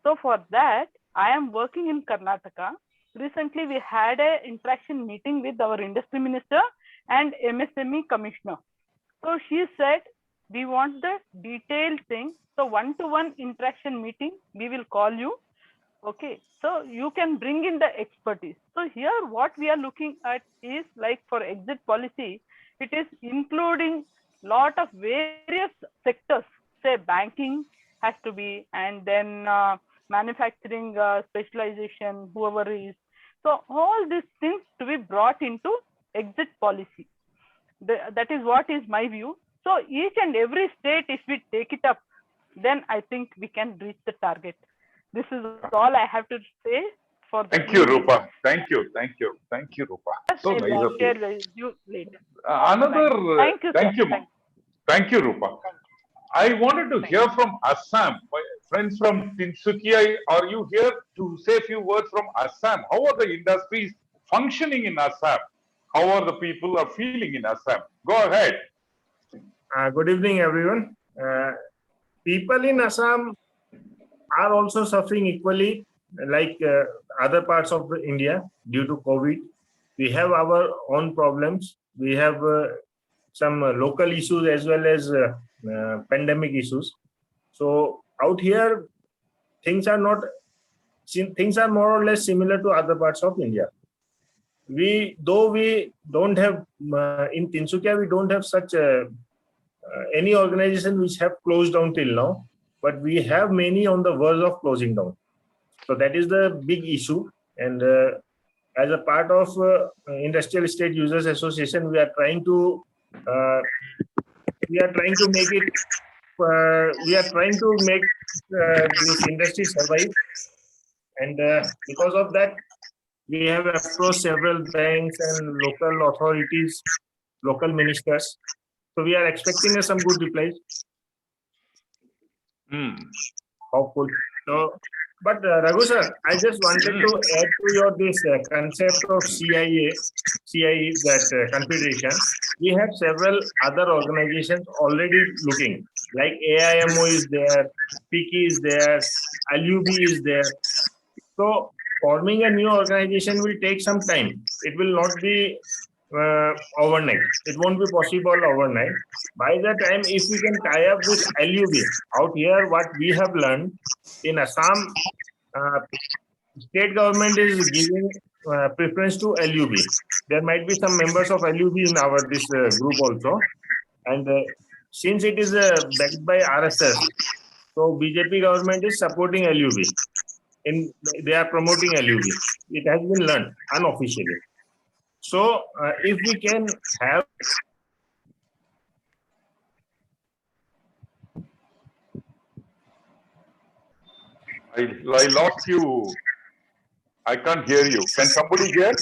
O: So for that, I am working in Karnataka. Recently, we had an interaction meeting with our industry minister and MSME commissioner. So she said, we want the detailed thing. So one-to-one interaction meeting, we will call you. Okay, so you can bring in the expertise. So here what we are looking at is like for exit policy, it is including lot of various sectors, say banking has to be, and then manufacturing specialization, whoever is. So all these things to be brought into exit policy. That is what is my view. So each and every state, if we take it up, then I think we can reach the target. This is all I have to say for the.
A: Thank you, Rupa. Thank you, Rupa. So
O: I
A: nice
O: will
A: of
O: share
A: you.
O: with you later.
A: Thank you,
O: sir.
A: Thank you, Rupa. I wanted to hear from Assam. My friends from Tinsukia, are you here to say a few words from Assam? How are the industries functioning in Assam? How are the people are feeling in Assam? Go ahead.
P: Good evening, everyone. People in Assam are also suffering equally like other parts of India due to COVID. We have our own problems. We have some local issues as well as pandemic issues. So out here, things are more or less similar to other parts of India. Though we don't have in Tinsukia, we don't have such any organization which have closed down till now, but we have many on the verge of closing down. So that is the big issue. And as a part of Industrial Estate Users Association, we are trying to make it. We are trying to make this industry survive, and because of that, we have approached several banks and local authorities, local ministers. So we are expecting some good replies. Hopeful. So, but Raghu sir, I just wanted to add to your this concept of CIE, that confederation. We have several other organizations already looking, like AIMO is there, PICI is there, LUB is there. So forming a new organization will take some time. It will not be overnight. It won't be possible overnight. By the time, if we can tie up with LUB, out here what we have learned in Assam, state government is giving preference to LUB. There might be some members of LUB in this group also, and since it is backed by RSS, so BJP government is supporting LUB. They are promoting LUB. It has been learned unofficially. So if we can have
A: I lost you. I can't hear you. Can somebody hear?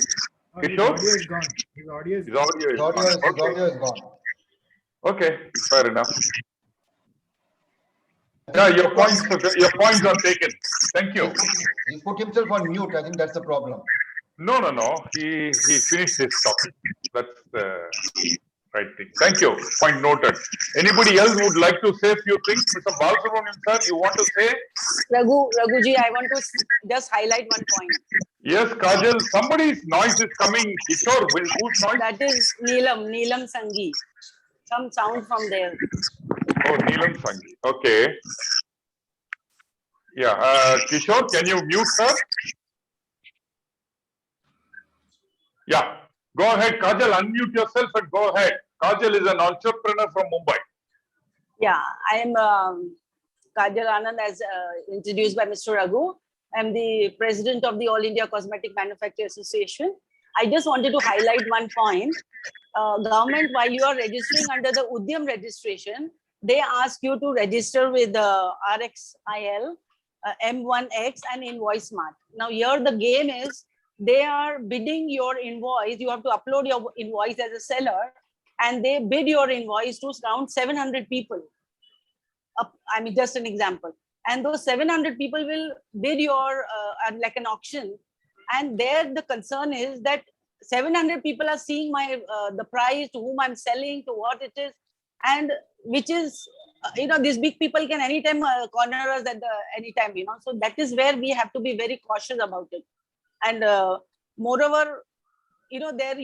F: His audio is gone. His audio is gone.
B: His audio is gone.
A: Okay, fair enough. Yeah, your points are taken. Thank you.
B: He put himself on mute. I think that's the problem.
A: No. He finished his topic. That's the right thing. Thank you. Point noted. Anybody else would like to say a few things? Mr. Balasubramanian sir, you want to say?
Q: Raghuji, I want to just highlight one point.
A: Yes, Kajal. Somebody's noise is coming. Kishore, whose noise?
Q: That is Neelam Sanghi. Some sound from there.
A: Oh, Neelam Sanghi. Okay. Yeah. Kishore, can you mute her? Yeah. Go ahead, Kajal. Unmute yourself and go ahead. Kajal is an entrepreneur from Mumbai.
Q: Yeah, I am Kajal Anand, as introduced by Mr. Raghu. I'm the president of the All India Cosmetic Manufacturers Association. I just wanted to highlight one point. Government, while you are registering under the Udyam registration, they ask you to register with the RXIL, M1X and InvoiceSmart. Now here the game is, they are bidding your invoice. You have to upload your invoice as a seller, and they bid your invoice to around 700 people. I mean, just an example. And those 700 people will bid your, like an auction. And there the concern is that 700 people are seeing my, the price, to whom I'm selling, to what it is. And which is, these big people can anytime corner us at anytime, So that is where we have to be very cautious about it. And moreover, there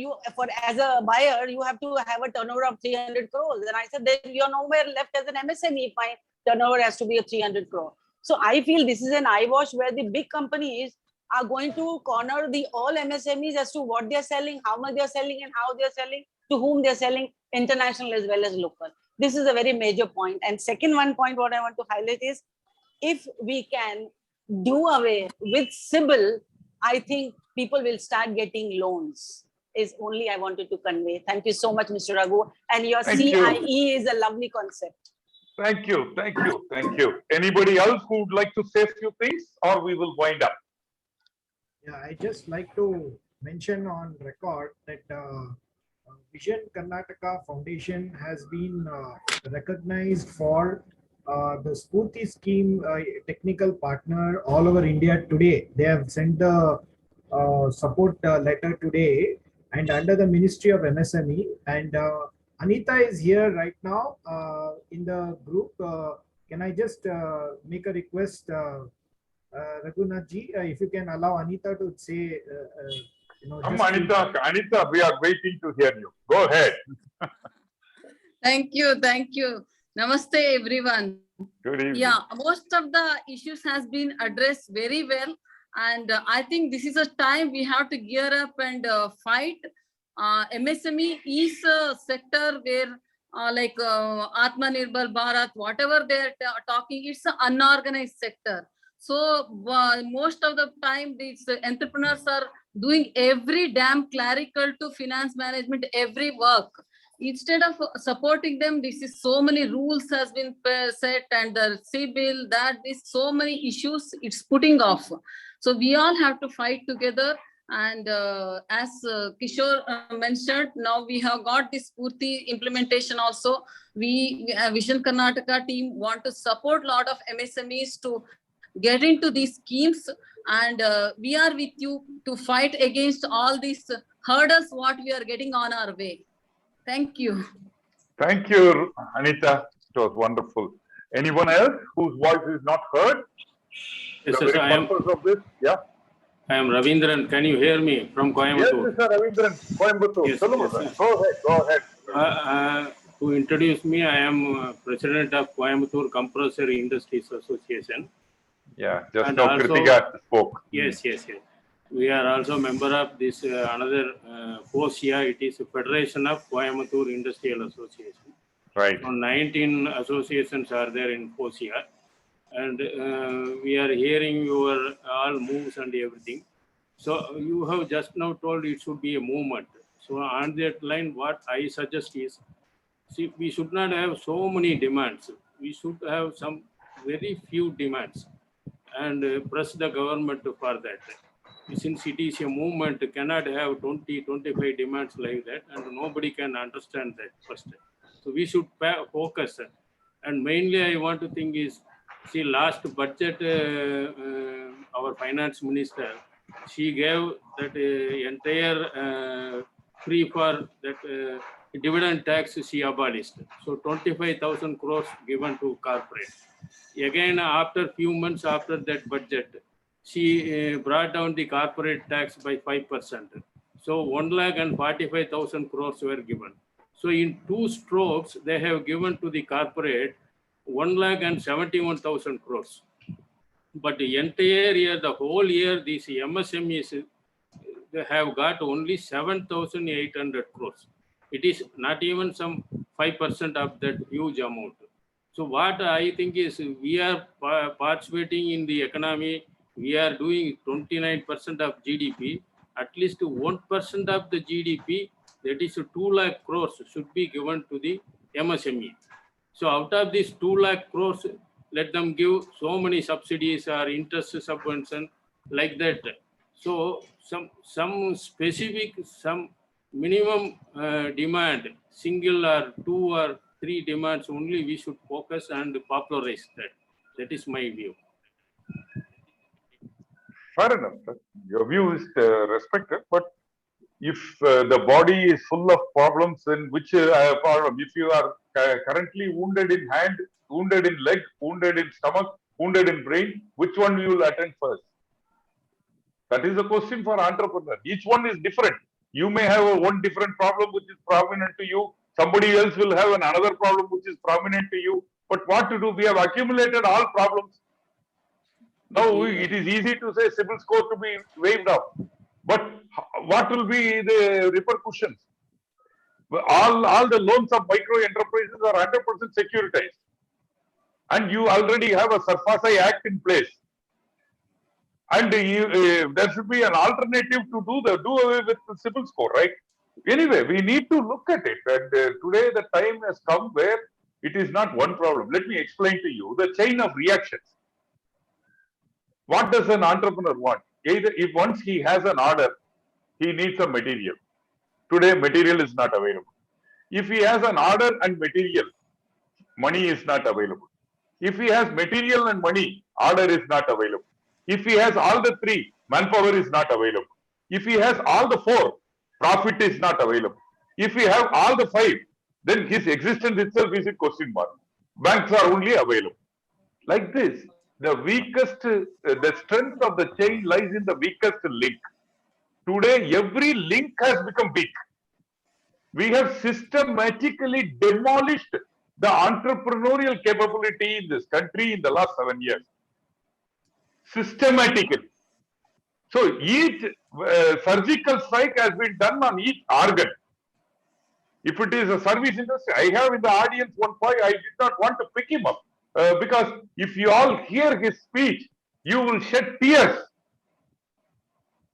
Q: as a buyer, you have to have a turnover of 300 crores. And I said, then you're nowhere left as an MSME if my turnover has to be a 300 crore. So I feel this is an eyewash where the big companies are going to corner all MSMEs as to what they're selling, how much they're selling, and how they're selling, to whom they're selling, international as well as local. This is a very major point. And second one point, what I want to highlight is, if we can do away with CIBIL, I think people will start getting loans, is only I wanted to convey. Thank you so much, Mr. Raghu. And your CIE is a lovely concept.
A: Thank you, thank you, thank you. Anybody else who would like to say a few things, or we will wind up?
F: Yeah, I just like to mention on record that Vision Karnataka Foundation has been recognized for the Spurti scheme technical partner all over India today. They have sent the support letter today, and under the Ministry of MSME. And Anita is here right now in the group. Can I just make a request, Raghunath ji, if you can allow Anita to say,
A: Anita, we are waiting to hear you. Go ahead.
R: Thank you. Namaste, everyone.
A: Good evening.
R: Yeah, most of the issues has been addressed very well. And I think this is a time we have to gear up and fight. MSME is a sector where like Atmanirbhar Bharat, whatever they're talking, it's an unorganized sector. So most of the time, these entrepreneurs are doing every damn clerical to finance management, every work. Instead of supporting them, this is so many rules has been set, and the CIBIL, this so many issues it's putting off. So we all have to fight together. And as Kishore mentioned, now we have got this Spurti implementation also. We Vision Karnataka team want to support a lot of MSMEs to get into these schemes, and we are with you to fight against all these hurdles what we are getting on our way. Thank you.
A: Thank you, Anita. It was wonderful. Anyone else whose voice is not heard?
S: Yes,
A: The very purpose of this, yeah.
S: I am Ravindran. Can you hear me from Coimbatore?
A: Yes, Mr. Ravindran, Coimbatore.
S: Yes,
A: Yes,
S: yes.
A: Go ahead.
S: To introduce me, I am president of Coimbatore Compressor Industries Association.
A: Yeah, just
S: And
A: now
S: also-
A: Kritika spoke.
S: Yes. We are also member of this another FOSIA. It is a Federation of Coimbatore Industrial Association.
A: Right.
S: So 19 associations are there in FOSIA. And we are hearing your all moves and everything. So you have just now told it should be a movement. So on that line, what I suggest is, see, we should not have so many demands. We should have some very few demands and press the government for that. Since it is a movement, cannot have 20, 25 demands like that, and nobody can understand that first. So we should focus. And mainly I want to think is, see, last budget, our finance minister, she gave that entire free for that dividend tax she abolished. So 25,000 crores given to corporate. Again, after few months after that budget, she brought down the corporate tax by 5%. So 1,45,000 crores were given. So in 2 strokes, they have given to the corporate 1,71,000 crores. But the entire year, the whole year, these MSMEs, they have got only 7,800 crores. It is not even some 5% of that huge amount. So what I think is we are participating in the economy. We are doing 29% of GDP. At least 1% of the GDP, that is 2 lakh crores, should be given to the MSME. So out of these 2 lakh crores, let them give so many subsidies or interest subvention like that. So some specific, some minimum demand, single or 2 or 3 demands only we should focus and popularize that. That is my view.
A: Fair enough, sir. Your view is respected, but if the body is full of problems, then which problem? If you are currently wounded in hand, wounded in leg, wounded in stomach, wounded in brain, which one you will attend first? That is the question for entrepreneur. Each one is different. You may have one different problem which is prominent to you. Somebody else will have another problem which is prominent to you. But what to do? We have accumulated all problems. Now it is easy to say CIBIL score to be waived off. But what will be the repercussions? All the loans of micro enterprises are 100% securitized. And you already have a SARFAESI Act in place. And there should be an alternative to do away with the CIBIL score, right? Anyway, we need to look at it. And today the time has come where it is not one problem. Let me explain to you the chain of reactions. What does an entrepreneur want? Either if once he has an order, he needs a material. Today, material is not available. If he has an order and material, money is not available. If he has material and money, order is not available. If he has all the three, manpower is not available. If he has all the four, profit is not available. If he have all the five, then his existence itself is a question mark. Banks are only available. Like this, the weakest, the strength of the chain lies in the weakest link. Today, every link has become weak. We have systematically demolished the entrepreneurial capability in this country in the last 7 years. Systematically. So each surgical strike has been done on each organ. If it is a service industry, I have in the audience one boy, I did not want to pick him up because if you all hear his speech, you will shed tears.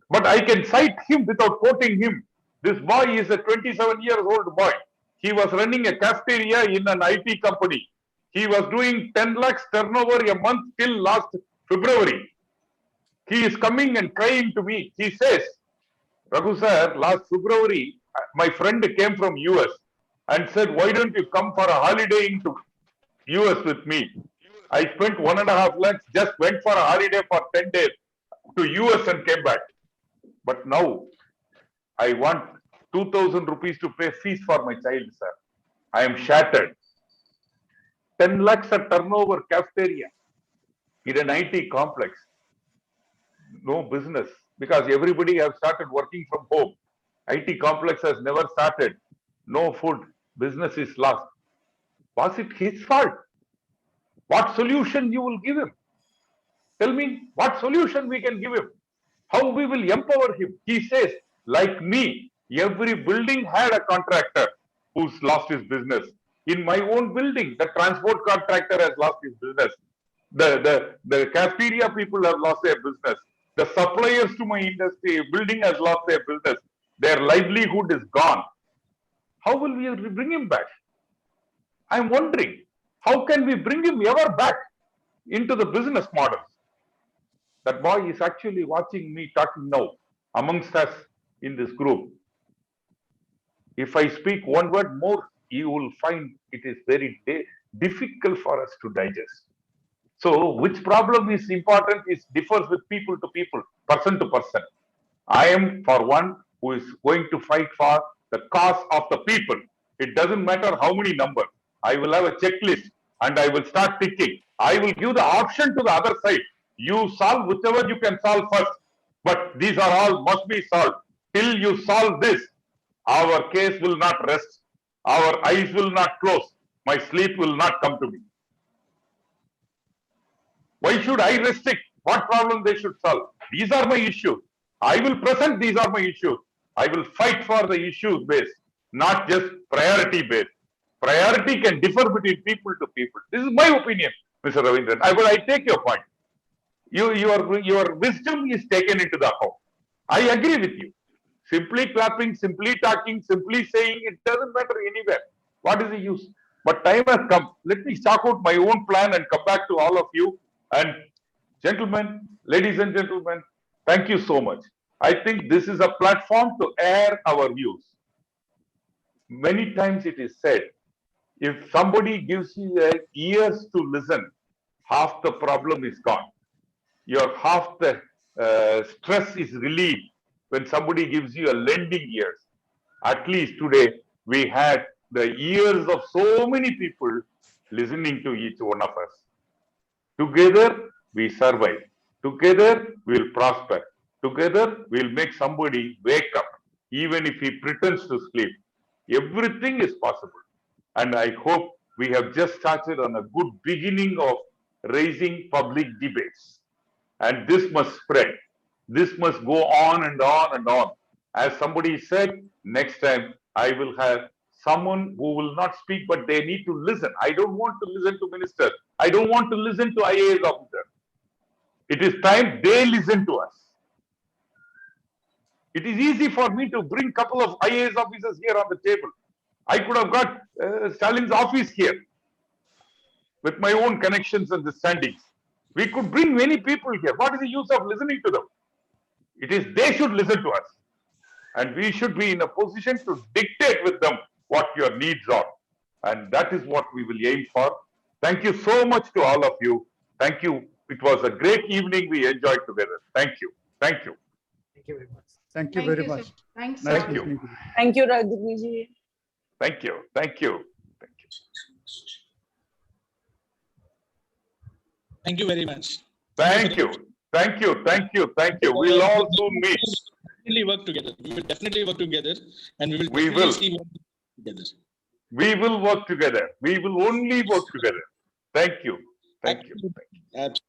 A: But I can cite him without quoting him. This boy is a 27-year-old boy. He was running a cafeteria in an IT company. He was doing 10 lakhs turnover a month till last February. He is coming and crying to me. He says, Raghu sir, last February, my friend came from US and said, why don't you come for a holiday into US with me? I spent 1.5 lakhs, just went for a holiday for 10 days to US and came back. But now I want 2,000 rupees to pay fees for my child, sir. I am shattered. 10 lakhs a turnover cafeteria in an IT complex. No business because everybody have started working from home. IT complex has never started. No food. Business is lost. Was it his fault? What solution you will give him? Tell me what solution we can give him. How we will empower him. He says, like me, every building had a contractor who's lost his business. In my own building, the transport contractor has lost his business. The cafeteria people have lost their business. The suppliers to my industry, building has lost their business. Their livelihood is gone. How will we bring him back? I'm wondering, how can we bring him ever back into the business models? That boy is actually watching me talking now amongst us in this group. If I speak one word more, you will find it is very difficult for us to digest. So, which problem is important is differs with people to people, person to person. I am for one who is going to fight for the cause of the people. It doesn't matter how many numbers. I will have a checklist and I will start ticking. I will give the option to the other side. You solve whichever you can solve first. But these are all must be solved. Till you solve this, our case will not rest. Our eyes will not close. My sleep will not come to me. Why should I restrict what problem they should solve? These are my issues. I will present these are my issues. I will fight for the issues based, not just priority based. Priority can differ between people to people. This is my opinion, Mr. Ravindran. I take your point. Your wisdom is taken into the account. I agree with you. Simply clapping, simply talking, simply saying, it doesn't matter anywhere. What is the use? But time has come. Let me chalk out my own plan and come back to all of you. And gentlemen, ladies and gentlemen, thank you so much. I think this is a platform to air our views. Many times it is said, if somebody gives you ears to listen, half the problem is gone. Your half the stress is relieved when somebody gives you a lending ears. At least today, we had the ears of so many people listening to each one of us. Together, we survive. Together, we'll prosper. Together, we'll make somebody wake up, even if he pretends to sleep. Everything is possible. And I hope we have just started on a good beginning of raising public debates. And this must spread. This must go on and on and on. As somebody said, next time I will have someone who will not speak, but they need to listen. I don't want to listen to ministers. I don't want to listen to IAS officers. It is time they listen to us. It is easy for me to bring a couple of IAS officers here on the table. I could have got Stalin's office here with my own connections and the standings. We could bring many people here. What is the use of listening to them? It is they should listen to us. And we should be in a position to dictate with them what your needs are. And that is what we will aim for. Thank you so much to all of you. Thank you. It was a great evening we enjoyed together. Thank you. Thank you.
F: Thank you very much.
I: Thank you very much.
D: Thanks.
I: Nice
A: Thank you.
I: listening to you.
Q: Thank you, Rajni.
A: Thank you. Thank you.
M: Thank you very much.
A: Thank you. Thank you. Thank you. Thank you. We'll all soon meet.
M: Definitely work together. We will definitely work together, and we will.
A: We
M: definitely
A: will.
M: see what together.
A: We will work together. We will only work together. Thank you. Thank you. Thank you.